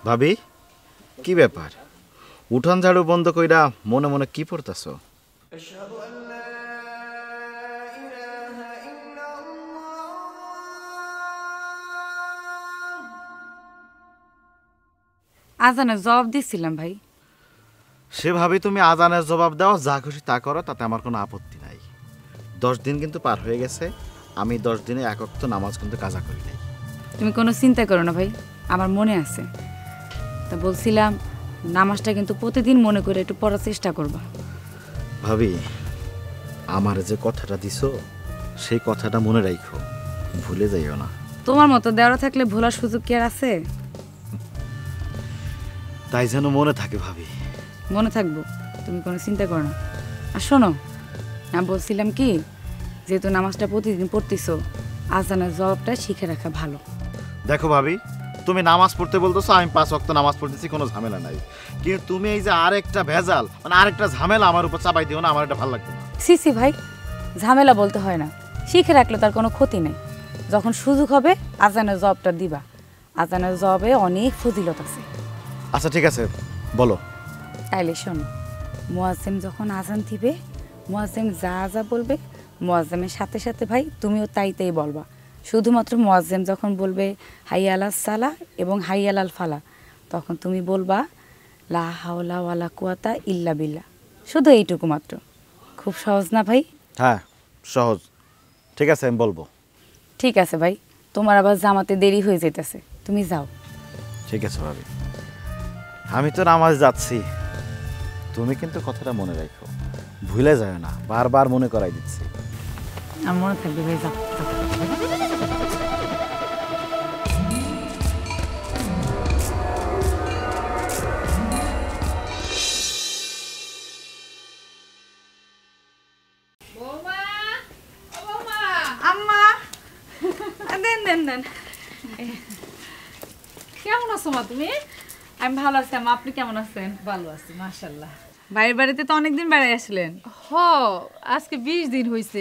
ভাবি কি ব্যাপার, উঠান ঝাড়ু বন্ধ কইরা মনে মনে কি পড়তাছো? আজানের জবাব দিচ্ছিলাম ভাই। সেভাবে তুমি আজানের জবাব দাও, যা খুশি তা করো, তাতে আমার কোনো আপত্তি নাই। 10 দিন কিন্তু পার হয়ে গেছে, আমি 10 দিনে এক ওয়াক্ত নামাজ কিন্তু কাজা করি নাই। তুমি কোনো চিন্তা করো না ভাই, আমার মনে আছে। তা বলছিলাম নামাজটা কিন্তু প্রতিদিন মনে করে একটু পড়ার চেষ্টা করবা। ভাবি, আমার যে কথাটা দিছো সেই কথাটা মনে রাখো, ভুলে যাইও না। তোমার মতো দেওয়া থাকলে ভোলার সুযোগ কি আর আছে? তাই যেন মনে থাকে ভাবি। মনে থাকবো, তুমি কোনো চিন্তা করো না। আর শোনো, আমি বলছিলাম কি, যেহেতু নামাজটা প্রতিদিন পড়তেছো, আজানের জবাবটা শিখে রাখা ভালো। দেখো ভাবি, তুমি নামাজ পড়তে বলতেছো, আমি 5 ওয়াক্ত নামাজ পড়তেছি, কোনো ঝামেলা নাই। কিন্তু তুমি এই যে আরেকটা ভেজাল, মানে আরেকটা ঝামেলা আমার উপর চাপাই দিও না, আমার এটা ভালো লাগবে না। সি ভাই, ঝামেলা বলতে হয় না, শিখে রাখলে তার কোনো ক্ষতি নেই। যখন সুযোগ হবে আজানের জবাবটা দিবা। আজানের জবাবে অনেক ফজিলত আছে। আচ্ছা ঠিক আছে, বলো। তাইলে শোনো, মুয়াজ্জিম যখন আজান দিবে, মুয়াজ্জিম যা যা বলবে, মুয়াজ্জিমের সাথে সাথে ভাই তুমিও তাই তাই বলবা। শুধুমাত্র মুয়াজ্জিম যখন বলবে হাইয়া আলাস সালা এবং হাইয়া আলাল ফালা, তখন তুমি বলবা লা হাওলা ওয়ালা কুয়াতা ইল্লা বিল্লাহ। শুধু এইটুকু মাত্র। খুব সহজ না ভাই? হ্যাঁ সহজ, ঠিক আছে আমি বলবো। ঠিক আছে ভাই, তোমার আবার জামাতে দেরি হয়ে যেতেছে, তুমি যাও। ঠিক আছে ভাবি, আমি তো নামাজ যাচ্ছি, তুমি কিন্তু কথাটা মনে রাখো, ভুলে যায় না, বারবার মনে করাই দিচ্ছি। আমার মনে থাকবে ভাই, যাও। আম্মা, দেন দেন দেন। কেমন আছো মা তুমি? আমি ভালো আছি আম্মা, আপনি কেমন আছেন? ভালো আছি মাশাআল্লাহ। ভাইয়ের বাড়িতে তো অনেকদিন বেড়াই আসলেন। হ, আজকে 20 দিন হয়েছে,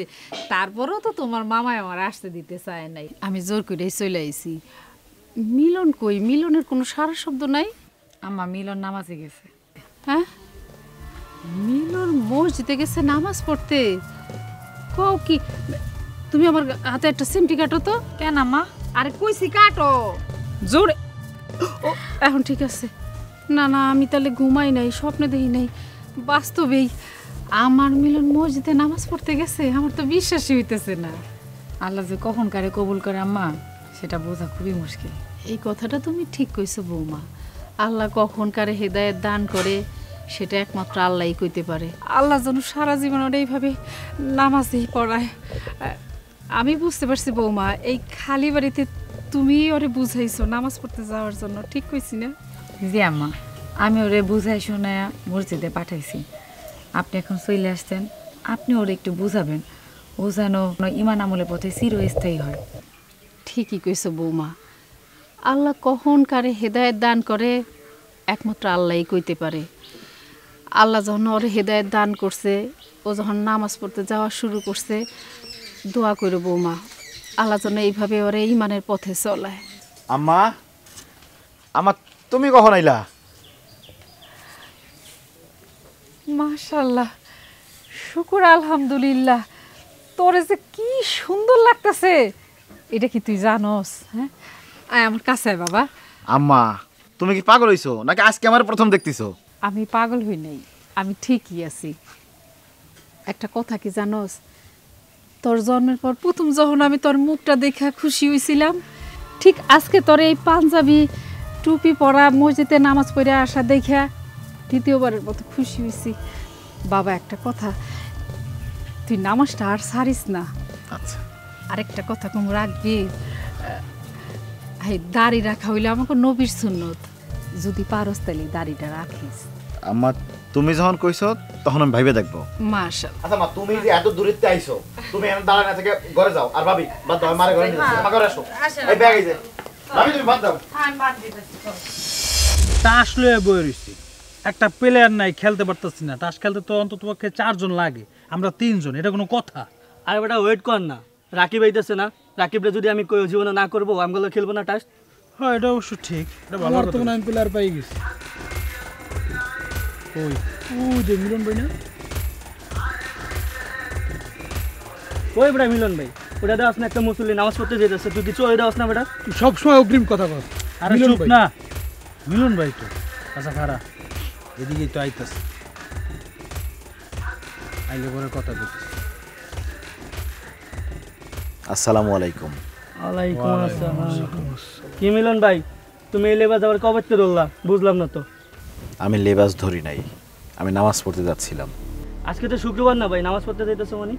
তারপরেও তো তোমার মামাই আমার আসতে দিতে চায় নাই, আমি জোর করে চলে আইছি। মিলন কই? মিলনের কোনো সারা শব্দ নাই। আম্মা মিলন নামাজে গেছে। হ্যাঁ, মিলন মসজিদে গেছে নামাজ পড়তে? কও কি? তুমি আমার হাতে একটা সিমটি কাটো তো। কেন আম্মা? আরে কইছি কাটো জোরে। ও এখন ঠিক আছে। না না, আমি তাহলে ঘুমাই নাই, স্বপ্নে দেখি নাই, বাস্তবেই আমার মিলন মসজিদে নামাজ পড়তে গেছে। আমার তো বিশ্বাসই হইতেছে না। আল্লাহ যে কখন কারে কবুল করে আম্মা, সেটা বোঝা খুবই মুশকিল। এই কথাটা তুমি ঠিক কইছো বৌমা। আল্লাহ কখন কারে হেদায়েত দান করে সেটা একমাত্র আল্লাহই কইতে পারে। আল্লাহ যেন সারা জীবন ওরা এইভাবে নামাজই পড়ায়। আমি বুঝতে পারছি বৌমা, এই খালি বাড়িতে তুমি ওরে বুঝাইছো নামাজ পড়তে যাওয়ার জন্য, ঠিক কইছি না? জি আম্মা, আমি ওরে বুঝাই শোনায় মসজিদে পাঠাইছি। আপনি এখন চলে আসতেন, আপনি ওরে একটু বুঝাবেন, ও যেন ইমান আমলের পথে চিরস্থায়ী হয়। ঠিকই কইছো বৌমা, আল্লাহ কখন কারে হেদায়েত দান করে একমাত্র আল্লাহই কইতে পারে। আল্লাহ যখন ওরে হেদায়েত দান করছে, ও যখন নামাজ পড়তে যাওয়া শুরু করছে, দোয়া করো বৌমা, আল্লাহ যেন এইভাবে ওরে ইমানের পথে চলায়। আম্মা, আমার তুমি কখন আইলা? মাশাআল্লাহ, শুকর আলহামদুলিল্লাহ, তোরে যে কি সুন্দর লাগতেছে, এটা কি তুই জানোস? হ্যাঁ, আয় আমার কাছে আয় বাবা। আম্মা, তুমি কি পাগল হইছো নাকি আজকে আমার প্রথম দেখতেছো? আমি পাগল হই নাই, আমি ঠিকই আছি। একটা কথা কি জানোস, তোর জন্মের পর প্রথম যখন আমি তোর মুখটা দেখা খুশি হয়েছিলাম, ঠিক আজকে তোর এই পাঞ্জাবি টুপি পরা মসজিদে নামাজ পড়ে আসা দেখা দ্বিতীয়বারের মতো খুশি হয়েছি। বাবা একটা কথা, তুই নামাজটা আর ছাড়িস না। আচ্ছা। আরেকটা কথা কম রাখবি, দাড়ি রাখা হইলে আমাকে নবীর সুন্নত, যদি পারস তাহলে দাড়িটা রাখিস। আম্মা, তুমি যখন কইছো তখন আমি ভাইবে দেখবো। মাশাআল্লাহ। আচ্ছা মা, তুমি যে এত দূরেতে আইছো, তুমি এখন দাঁড়ায় না থেকে ঘরে যাও। আর ভাবি বাদ দাও, মারে ঘরে নিয়ে যাও, ঘরে আসো। এই ব্যাগ এই যে ভাবি, তুমি বাদ দাও। তাস লয়ে বয়ে রইছি, একটা প্লেয়ার নাই, খেলতে পারতেছি না। তাস খেলতে তো অন্তত পক্ষে 4 জন লাগে, আমরা 3 জন, এটা কোনো কথা? আরে বেটা ওয়েট কর না, রাকিব আইতেছে না, রাকিবরে যদি আমি কই জীবনে না করবো, আমগুলো খেলবো না টাস। হ্যাঁ, এটা অবশ্য ঠিক, এটা ভালো কথা। তো আমি প্লেয়ার পাই গেছি। ওই যে মিলন ভাই না? ওই বেটা মিলন ভাই, ওটা দেওয়াস না, একটা মুসল্লি নামাজ পড়তে যেতেছে, তুই কিছু ওই দেওয়াস না বেটা? সবসময় অগ্রিম কথা বল। আরে চুপ না, মিলন ভাই তো আচ্ছা খারা এদিকেই তো আইতাছে, আইলে পরে কথা বলতেছি। আসসালামু আলাইকুম। ওয়ালাইকুম আসসালাম। কি মিলন ভাই, তুমি এই লেবাস আবার কবে থেকে ধরলা? বুঝলাম না তো। আমি লেবাস ধরি নাই, আমি নামাজ পড়তে যাচ্ছিলাম। আজকে তো শুক্রবার না ভাই, নামাজ পড়তে যাইতেছো মানে?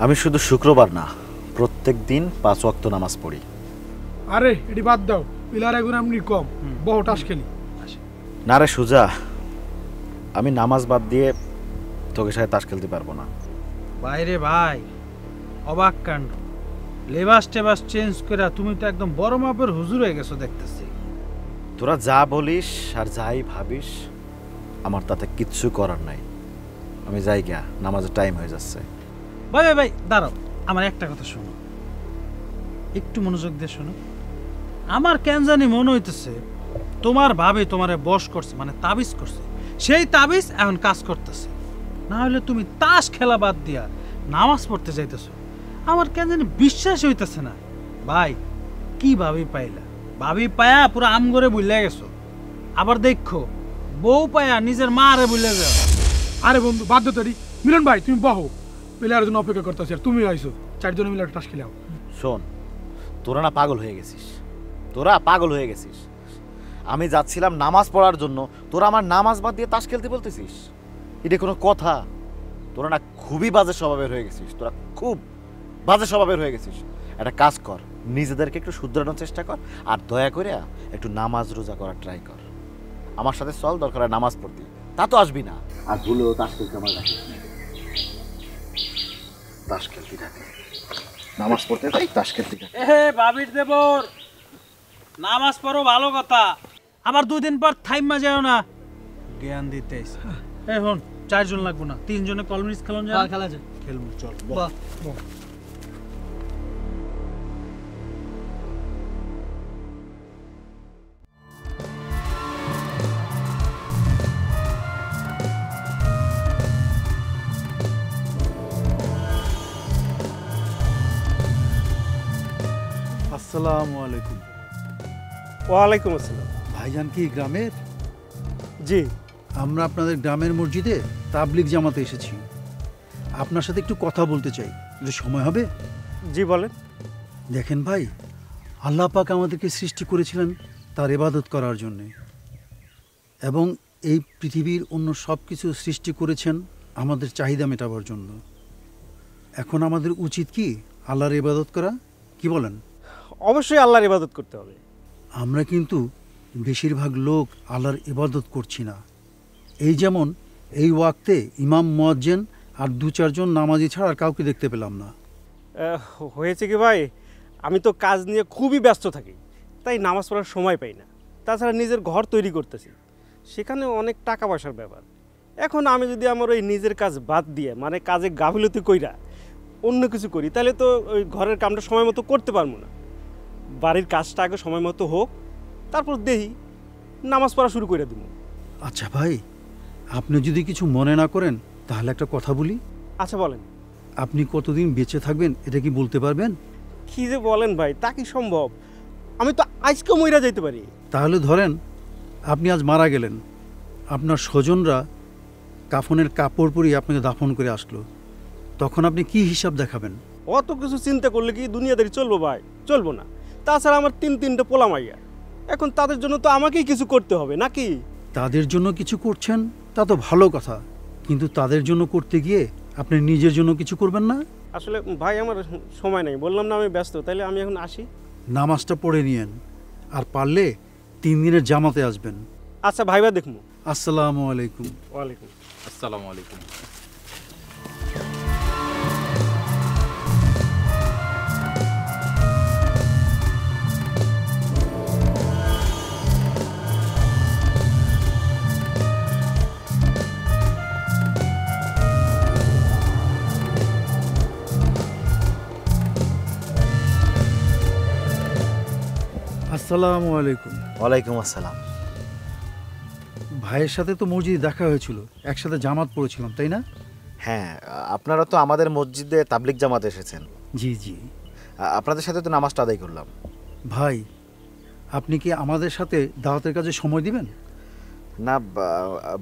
আমি শুধু শুক্রবার না, প্রত্যেক দিন 5 ওয়াক্ত নামাজ পড়ি। আরে এটি বাদ দাও, পিলার এখন এমনি কম, বহু টাস খেলি। না রে সুজা, আমি নামাজ বাদ দিয়ে তোকে সাথে তাস খেলতে পারবো না। বাইরে ভাই, অবাক কাণ্ড, লেবাস টেবাস চেঞ্জ করে তুমি তো একদম বড় মাপের হুজুর হয়ে গেছো দেখতেছি। তোরা যা বলিস আর যাই ভাবিস, আমার তাতে কিচ্ছু করার নাই। আমি যাই গিয়া, নামাজের টাইম হয়ে যাচ্ছে। ভাই ভাই ভাই দাঁড়াও, আমার একটা কথা শোনো, একটু মনোযোগ দিয়ে শোনো। আমার কেন জানি মনে হইতেছে তোমার ভাবে তোমারে বশ করছে, মানে তাবিজ করছে, সেই তাবিজ এখন কাজ করতেছে। না হলে তুমি তাস খেলা বাদ দিয়া নামাজ পড়তে যাইতেছো, আমার কেন জানি বিশ্বাস হইতেছে না। ভাই কি ভাবি পাইলা? ভাবি পায়া পুরো আম করে বুঝলে গেছো, আবার দেখো বউ পায়া নিজের মারে বুঝলে যাও। আরে বন্ধু বাদ দে তোরি। মিলন ভাই তুমি বহো, প্লেয়ারের জন্য অপেক্ষা করতেছি, আর তুমি আইসো, 4 জনে মিলে একটা টাস খেলাও। শোন, তোরা না পাগল হয়ে গেছিস, তোরা পাগল হয়ে গেছিস। আমি যাচ্ছিলাম নামাজ পড়ার জন্য, তোরা আমার নামাজ বাদ দিয়ে তাস খেলতে বলতেছিস? এটা কোনো কথা? তোরা না খুবই বাজে স্বভাবের হয়ে গেছিস, তোরা খুব বাজে স্বভাবের হয়ে গেছিস। একটা কাজ কর, নিজেদেরকে একটু শুধরানোর চেষ্টা কর, আর দয়া করে একটু নামাজ রোজা করার ট্রাই কর। আমার সাথে চল, দরকার হয় নামাজ পড়তে, তা তো আসবি না। আর ভুলেও তাস খেলতে আমার ডাকিস না। তাস খেলতে ডাকে, নামাজ পড়তে যাই, তাস খেলতে ডাকে। এ ভাবির দেবর, নামাজ পড়ো ভালো কথা, আবার 2 দিন পর থাইমা যাও না, জ্ঞান দিতে। এখন 4 জন লাগবো না, 3 জনে কলমিস খেলন যা। খেলা যায়, খেলবো চল। বাহ। আসসালামু আলাইকুম। ওয়ালাইকুম আসসালাম। ভাইজান কি গ্রামের? জি। আমরা আপনাদের গ্রামের মসজিদে তাবলিগ জামাতে এসেছি, আপনার সাথে একটু কথা বলতে চাই, যদি সময় হবে? জি বলেন। দেখেন ভাই, আল্লাহ পাক আমাদেরকে সৃষ্টি করেছিলেন তার ইবাদত করার জন্যে, এবং এই পৃথিবীর অন্য সব কিছু সৃষ্টি করেছেন আমাদের চাহিদা মেটাবার জন্য। এখন আমাদের উচিত কি আল্লাহর ইবাদত করা, কি বলেন? অবশ্যই আল্লাহর ইবাদত করতে হবে। আমরা কিন্তু বেশিরভাগ লোক আল্লাহর ইবাদত করছি না। এই যেমন এই ওয়াক্তে ইমাম মুয়াজ্জিন আর 2-4 জন নামাজি ছাড়া আর কাউকে দেখতে পেলাম না। হয়েছে কি ভাই, আমি তো কাজ নিয়ে খুবই ব্যস্ত থাকি, তাই নামাজ পড়ার সময় পাই না। তাছাড়া নিজের ঘর তৈরি করতেছি, সেখানে অনেক টাকা পয়সার ব্যাপার। এখন আমি যদি আমার ওই নিজের কাজ বাদ দিয়ে, মানে কাজে গাফিলতি কইরা অন্য কিছু করি, তাহলে তো ওই ঘরের কামটা সময় মতো করতে পারবো না। বাড়ির কাজটা আগে সময় মতো হোক, তারপর দেখি নামাজ পড়া শুরু করে দেবো। আচ্ছা ভাই, আপনি যদি কিছু মনে না করেন তাহলে একটা কথা বলি। আচ্ছা বলেন। আপনি কতদিন বেঁচে থাকবেন এটা কি বলতে পারবেন? কি যে বলেন ভাই, তা কি সম্ভব? আমি তো আজকে মইরা যাইতে পারি। তাহলে ধরেন আপনি আজ মারা গেলেন, আপনার স্বজনরা কাফনের কাপড় পরিয়ে আপনাকে দাফন করে আসলো, তখন আপনি কি হিসাব দেখাবেন? অত কিছু চিন্তা করলে কি দুনিয়াদারি চলবো ভাই? চলবো না। তাছাড়া আমার 3-3টে পোলা মাইয়া, এখন তাদের জন্য তো আমাকেই কিছু করতে হবে নাকি? তাদের জন্য কিছু করছেন তা তো ভালো কথা, কিন্তু তাদের জন্য করতে গিয়ে আপনি নিজের জন্য কিছু করবেন না? আসলে ভাই আমার সময় নেই, বললাম না আমি ব্যস্ত, তাইলে আমি এখন আসি। নামাজটা পড়ে নিয়েন, আর পারলে 3 দিনের জামাতে আসবেন। আচ্ছা ভাইবা দেখবো। আসসালামু আলাইকুম। ওয়ালাইকুম আসসালামু আলাইকুম। আসসালামু আলাইকুম। ওয়ালাইকুম আসসালাম। ভাইয়ের সাথে তো মসজিদে দেখা হয়েছিল, একসাথে জামাত পড়েছিলাম, তাই না? হ্যাঁ, আপনারা তো আমাদের মসজিদে তাবলিগ জামাতে এসেছেন। জি জি। আপনাদের সাথে তো নামাজটা আদায় করলাম। ভাই, আপনি কি আমাদের সাথে দাওয়াতের কাজে সময় দিবেন? না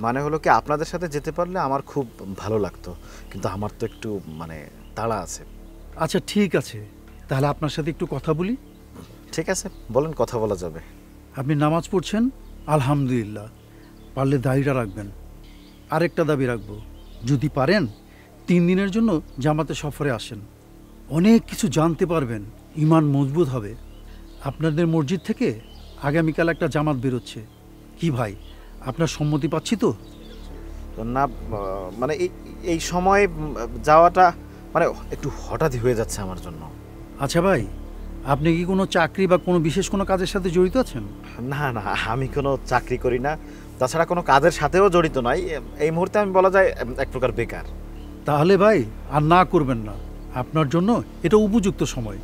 মানে হলো কি আপনাদের সাথে যেতে পারলে আমার খুব ভালো লাগতো, কিন্তু আমার তো একটু মানে তাড়া আছে। আচ্ছা ঠিক আছে, তাহলে আপনার সাথে একটু কথা বলি। ঠিক আছে, বলেন, কথা বলা যাবে। আপনি নামাজ পড়ছেন, আলহামদুলিল্লাহ। পারলে দাড়িটা রাখবেন। আরেকটা দাবি রাখবো, যদি পারেন 3 দিনের জন্য জামাতে সফরে আসেন। অনেক কিছু জানতে পারবেন, ইমান মজবুত হবে। আপনাদের মসজিদ থেকে আগামীকাল একটা জামাত বেরোচ্ছে। কি ভাই, আপনার সম্মতি পাচ্ছি তো? না মানে এই সময় যাওয়াটা মানে একটু হঠাৎই হয়ে যাচ্ছে আমার জন্য। আচ্ছা ভাই, আপনি কি কোনো চাকরি বা কোনো বিশেষ কোনো কাজের সাথে জড়িত আছেন? না না, আমি কোনো চাকরি করি না, তাছাড়া কোনো কাজের সাথেও জড়িত নাই। এই মুহূর্তে আমি বলা যায় এক প্রকার বেকার। তাহলে ভাই আর না করবেন না, আপনার জন্য এটা উপযুক্ত সময়।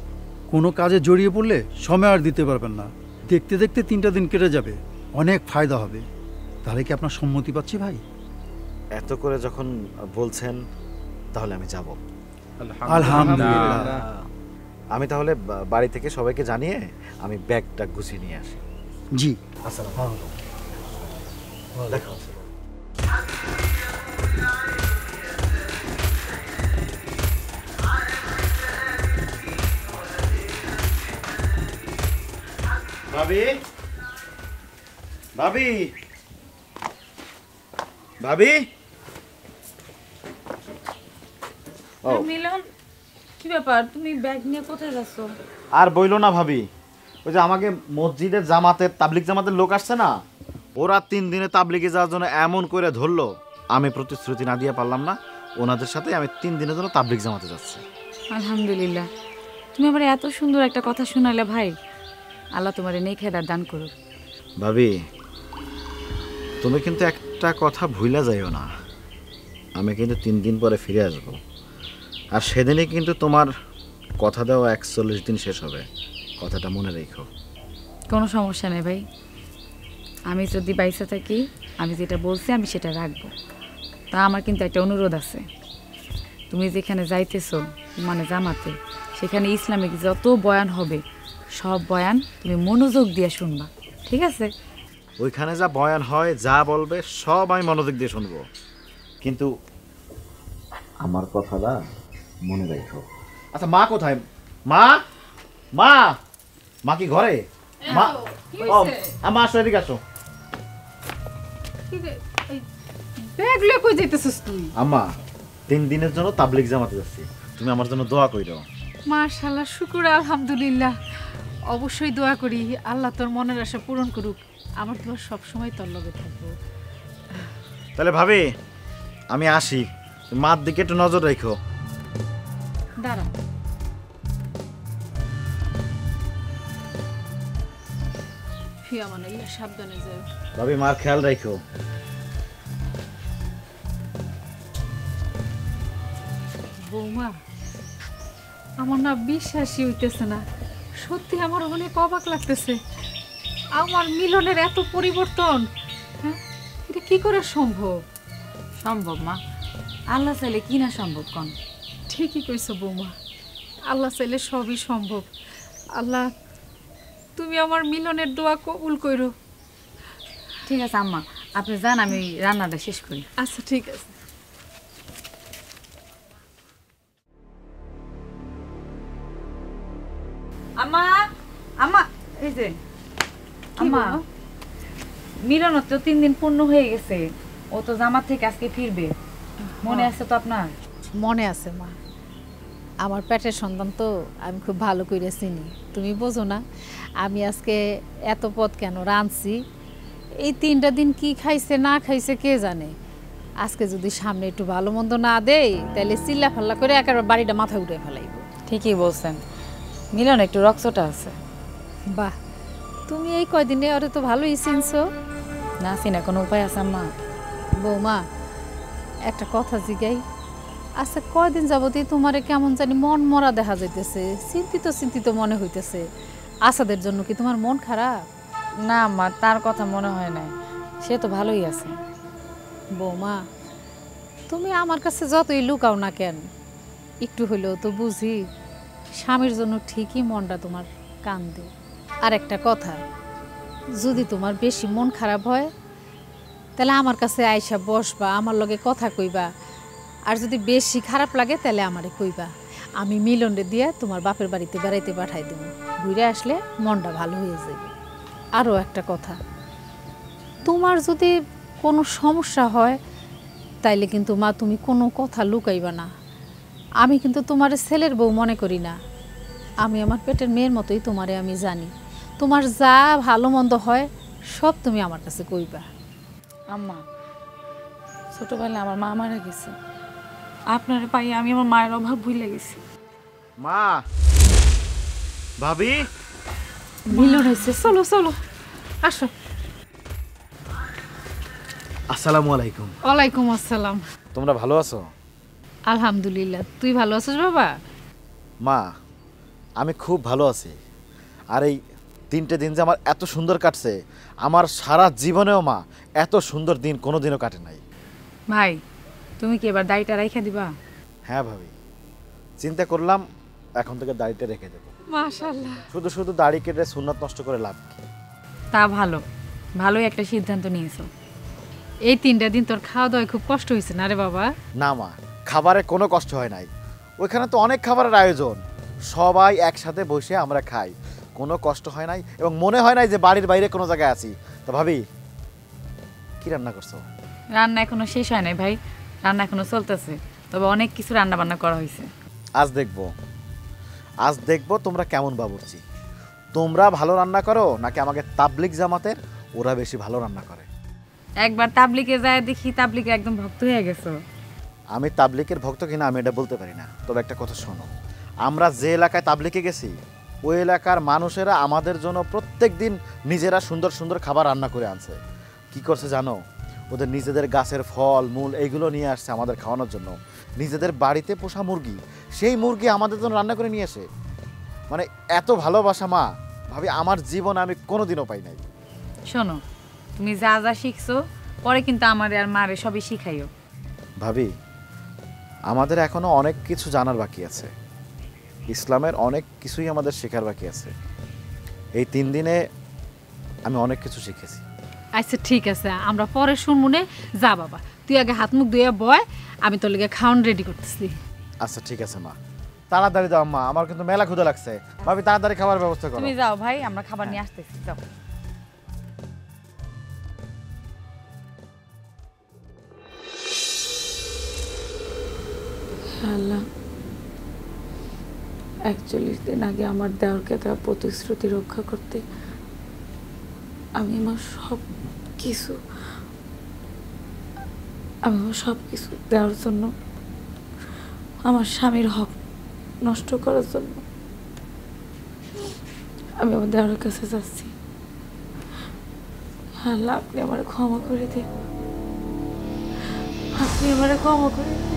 কোনো কাজে জড়িয়ে পড়লে সময় আর দিতে পারবেন না, দেখতে দেখতে 3টা দিন কেটে যাবে, অনেক ফায়দা হবে। তাহলে কি আপনার সম্মতি পাচ্ছি ভাই? এত করে যখন বলছেন তাহলে আমি যাব। আলহামদুলিল্লাহ। আমি তাহলে বাড়ি থেকে সবাইকে জানিয়ে আমি ব্যাগটা গুছিয়ে নিয়ে আসি। জি। আসসালামু আলাইকুম। ভাবি, ভাবি, ভাবি। ও মিলন, কি ব্যাপার, তুমি ব্যাগ নিয়ে কোথায় যাচ্ছ? আর বইলো না ভাবি, ওই যে আমাকে মসজিদের জামাতের তাবলিগ জামাতের লোক আসছে না, ওরা 3 দিনে তাবলিগে যাওয়ার জন্য এমন করে ধরলো, আমি প্রতিশ্রুতি না দিয়ে পারলাম না। ওনাদের সাথে আমি 3 দিনের জন্য তাবলিগ জামাতে যাচ্ছি। আলহামদুলিল্লাহ, তুমি আবার এত সুন্দর একটা কথা শোনালে ভাই। আল্লাহ তোমার নেক-হেদায়েত দান করুক। ভাবি, তুমি কিন্তু একটা কথা ভুলা যাইও না, আমি কিন্তু 3 দিন পরে ফিরে আসব। আর সেদিনই কিন্তু তোমার কথা দেওয়া 41 দিন শেষ হবে, কথাটা মনে রেখো। কোনো সমস্যা নেই ভাই, আমি যদি বাইসা থাকি, আমি যেটা বলছি আমি সেটা রাখবো। তা আমার কিন্তু একটা অনুরোধ আছে, তুমি যেখানে যাইতেছো মানে জামাতে, সেখানে ইসলামিক যত বয়ান হবে সব বয়ান তুমি মনোযোগ দিয়ে শুনবা, ঠিক আছে? ওইখানে যা বয়ান হয়, যা বলবে সব আমি মনোযোগ দিয়ে শুনবো, কিন্তু আমার কথাটা মনে রেখো। আচ্ছা, মা কোথায়? মা, মা, মা কি ঘরে? মা, ও আমা আসো, এদিকে আসো। ব্যাগ লয়ে কই যাইতেছিস তুই? আম্মা, 3 দিনের জন্য তাবলিগ জামাতে যাচ্ছি, তুমি আমার জন্য দোয়া কইরো। মাশাআল্লাহ, শুকর আলহামদুলিল্লাহ। অবশ্যই দোয়া করি আল্লাহ তোর মনের আশা পূরণ করুক। আমার দোয়া সবসময় তোর লগে থাকবো। তাহলে ভাবি আমি আসি, মার দিকে একটু নজর রেখো। দাঁড়া, ফিয়া মানে সাবধানে যাও। ভাবি, মার খেয়াল রাখো। বৌমা, আমার না বিশ্বাসই হইতেছে না, সত্যি আমার অনেক অবাক লাগতেছে। আমার মিলনের এত পরিবর্তন, হ্যাঁ, এটা কি করে সম্ভব? সম্ভব মা, আল্লাহ চাইলে কি না সম্ভব কোন? ঠিকই কইছো বৌমা, আল্লাহ চাইলে সবই সম্ভব। আল্লাহ, তুমি আমার মিলনের দোয়া কবুল করো। ঠিক আছে আম্মা, আপনি যান, আমি রান্নাটা শেষ করি। আচ্ছা ঠিক আছে। আম্মা, আম্মা, এই যে আম্মা, মিলনের তো 3 দিন পূর্ণ হয়ে গেছে, ও তো জামাত থেকে আজকে ফিরবে, মনে আছে তো আপনার? মনে আছে মা, আমার পেটের সন্তান তো আমি খুব ভালো করে চিনি। তুমি বোঝো না আমি আজকে এত পথ কেন রাঁধছি? এই 3টা দিন কি খাইছে না খাইছে কে জানে। আজকে যদি সামনে একটু ভালো মন্দ না দেয়, তাহলে চিল্লা ফাল্লা করে একেবারে বাড়িটা মাথায় উঠে ফেলাইব। ঠিকই বলছেন, মিলন একটু রক্তটা আছে। বাহ, তুমি এই কয়দিনে ওরে তো ভালোই চিনছো। না চিনা কোনো উপায় আছে আম্মা? বৌমা, একটা কথা জিগাই, আচ্ছা কয়দিন যাবতই তোমারে কেমন জানি মন মরা দেখা যাইতেছে, চিন্তিত চিন্তিত মনে হইতেছে। আসাদের জন্য কি তোমার মন খারাপ? না আম্মা, তার কথা মনে হয় না, সে তো ভালোই আছে। বৌমা, তুমি আমার কাছে যতই লুকাও না কেন, একটু হইলেও তো বুঝি স্বামীর জন্য ঠিকই মনটা তোমার কান্দে। আর একটা কথা, যদি তোমার বেশি মন খারাপ হয়, তাহলে আমার কাছে আইসা বসবা, আমার লগে কথা কইবা। আর যদি বেশি খারাপ লাগে তাহলে আমারে কইবা, আমি মিলনরে দিয়ে তোমার বাপের বাড়িতে বেড়াইতে পাঠাই দেবো। ঘুরে আসলে মনটা ভালো হয়ে যাবে। আরও একটা কথা, তোমার যদি কোনো সমস্যা হয় তাইলে কিন্তু মা তুমি কোনো কথা লুকাইবা না। আমি কিন্তু তোমার ছেলের বউ মনে করি না, আমি আমার পেটের মেয়ের মতোই তোমারে আমি জানি। তোমার যা ভালো মন্দ হয় সব তুমি আমার কাছে কইবা। আম্মা, ছোটবেলায় আমার মা মারা গেছে, আপনার পাই আমি আমার মায়ের অভাব ভুলে গেছি। মা, ভাবি, মিলন হয়েছে, চলো চলো আসো। আসসালামু আলাইকুম। ওয়ালাইকুম আসসালাম। তোমরা ভালো আছো? আলহামদুলিল্লাহ, তুই ভালো আছিস বাবা? মা, আমি খুব ভালো আছি। আর এই 3টে দিন যে আমার এত সুন্দর কাটছে, আমার সারা জীবনেও মা এত সুন্দর দিন কোনোদিনও কাটে নাই। ভাই, তুমি কি এবার দাড়িটা রাইখা দিবা? হ্যাঁ ভাবি, চিন্তা করলাম এখন থেকে দাড়িটা রেখে দেবো। মাশাআল্লাহ। শুধু শুধু দাড়ি কেটে সুন্নাত নষ্ট করে লাভ কি? তা ভালো, ভালোই একটা সিদ্ধান্ত নিয়েছো। এই 3টা দিন তোর খাওয়া দাওয়ায় খুব কষ্ট হয়েছে না রে বাবা? না মা, খাবারে কোনো কষ্ট হয় নাই। ওইখানে তো অনেক খাবারের আয়োজন, সবাই একসাথে বসে আমরা খাই, কোনো কষ্ট হয় নাই এবং মনে হয় নাই যে বাড়ির বাইরে কোনো জায়গায় আছি। তো ভাবি, কি রান্না করছো? রান্না এখনো শেষ হয় নাই ভাই, রান্না এখনো চলতেছে, তবে অনেক কিছু রান্না বান্না করা হয়েছে। আজ দেখবো তোমরা কেমন বাবুর্চি। তোমরা ভালো রান্না করো নাকি আমাকে তাবলিগ জামাতের ওরা বেশি ভালো রান্না করে? একবার তাবলিগে যায় দেখি তাবলিগে একদম ভক্ত হয়ে গেছো। আমি তাবলিগের ভক্ত কিনা আমি এটা বলতে পারি না, তবে একটা কথা শোনো, আমরা যে এলাকায় তাবলিগে গেছি ওই এলাকার মানুষেরা আমাদের জন্য প্রত্যেক দিন নিজেরা সুন্দর সুন্দর খাবার রান্না করে আনছে। কি করছে জানো? ওদের নিজেদের গাছের ফল মূল এইগুলো নিয়ে আসছে আমাদের খাওয়ানোর জন্য। নিজেদের বাড়িতে পোষা মুরগি, সেই মুরগি আমাদের জন্য রান্না করে নিয়ে আসে। মানে এত ভালোবাসা মা, ভাবি আমার জীবনে আমি কোনোদিনও পাই নাই। শোনো, তুমি যা যা শিখছো পরে কিন্তু আমারে আর মারে সবই শিখাইও। ভাবি, আমাদের এখনো অনেক কিছু জানার বাকি আছে, ইসলামের অনেক কিছুই আমাদের শেখার বাকি আছে। এই 3 দিনে আমি অনেক কিছু শিখেছি। আচ্ছা ঠিক আছে, আমরা পরে শুনবো নে। যা বাবা, তুই আগে হাত মুখ ধুয়ে বয়, আমি তোর লেগে খাওয়ান রেডি করতেছি। আচ্ছা ঠিক আছে মা, তাড়াতাড়ি দাও মা, আমার কিন্তু মেলা ক্ষুধা লাগছে। ভাবি তাড়াতাড়ি খাবার ব্যবস্থা করো। তুমি যাও ভাই, আমরা খাবার নিয়ে আসতেছি, যাও। আল্লাহ, 41 দিন আগে আমার দেওরকে দেওয়া প্রতিশ্রুতি রক্ষা করতে আমি আমার সব কিছু দেওয়ার জন্য, আমার স্বামীর হক নষ্ট করার জন্য আমি আমার দেওয়ার কাছে যাচ্ছি। আল্লাহ, আপনি আমার ক্ষমা করে দিন, আপনি আমার ক্ষমা করে দিন।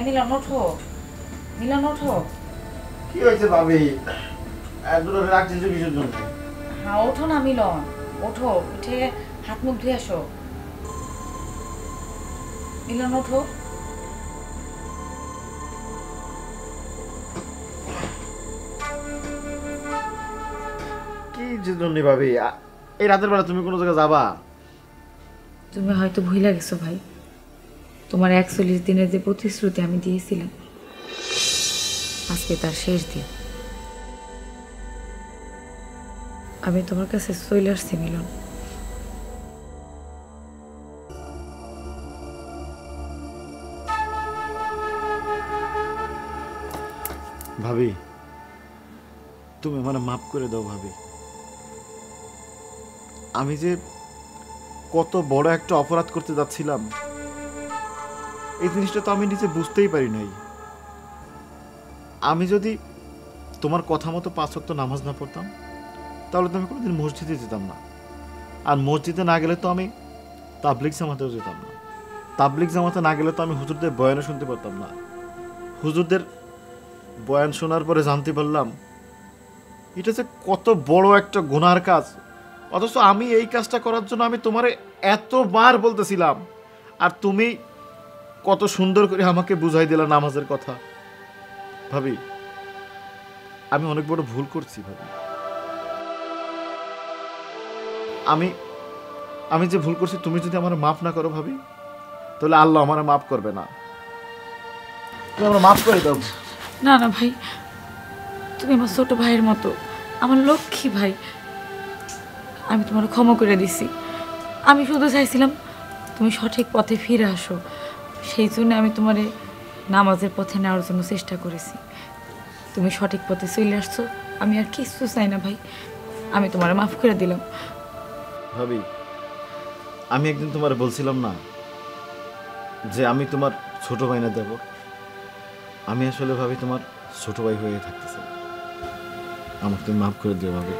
মিলন ওঠো, মিলন ওঠো। কি হয়েছে ভাবি? এত রাখছিস কিসের জন্য? হ্যাঁ ওঠো না মিলন, ওঠো, উঠে হাত মুখ ধুয়ে আসো। মিলন ওঠো। কি জন্য ভাবি? এই রাতের বেলা তুমি কোনো জায়গায় যাবা? তুমি হয়তো ভুলে গেছো ভাই, তোমার 41 দিনের যে প্রতিশ্রুতি আমি দিয়েছিলাম, আজকে তার শেষ দিন। আমি তোমার কাছে চলে আসছি মিলন। ভাবি, তুমি মানে মাফ করে দাও ভাবি। আমি যে কত বড় একটা অপরাধ করতে যাচ্ছিলাম, এই জিনিসটা তো আমি নিজে বুঝতেই পারি নাই। আমি যদি তোমার কথা মতো 5 ওয়াক্ত নামাজ না পড়তাম, তাহলে তো আমি কোনোদিন মসজিদে যেতাম না। আর মসজিদে না গেলে তো আমি তাবলিগ জামাতেও যেতাম না। তাবলিগ জামাতে না গেলে তো আমি হুজুরদের বয়ানও শুনতে পারতাম না। হুজুরদের বয়ান শোনার পরে জানতে পারলাম এটা যে কত বড় একটা গুনার কাজ, অথচ আমি এই কাজটা করার জন্য আমি তোমারে এতবার বলতেছিলাম, আর তুমি কত সুন্দর করে আমাকে বুঝাই দিলা নামাজের কথা। ভাবি, আমি অনেক বড় ভুল করছি ভাবি। আমি যে ভুল করছি তুমি যদি আমার মাফ না করো ভাবি, তাহলে আল্লাহ আমার মাফ করবে না। তুমি আমার মাফ করে দাও। না না ভাই, তুমি আমার ছোট ভাইয়ের মতো, আমার লক্ষ্মী ভাই। আমি তোমার ক্ষমা করে দিছি। আমি শুধু চাইছিলাম তুমি সঠিক পথে ফিরে আসো, সেই জন্য আমি তোমারে নামাজের পথে নেওয়ার জন্য চেষ্টা করেছি। তুমি সঠিক পথে চলে আসছো, আমি আর কিছু চাই না ভাই। আমি তোমারে মাফ করে দিলাম। ভাবি, আমি একদিন তোমার বলছিলাম না যে আমি তোমার ছোট ভাই না দেব? আমি আসলে ভাবি তোমার ছোট ভাই হয়ে থাকতেছে। আমাকে তুমি মাফ করে দিও ভাবি।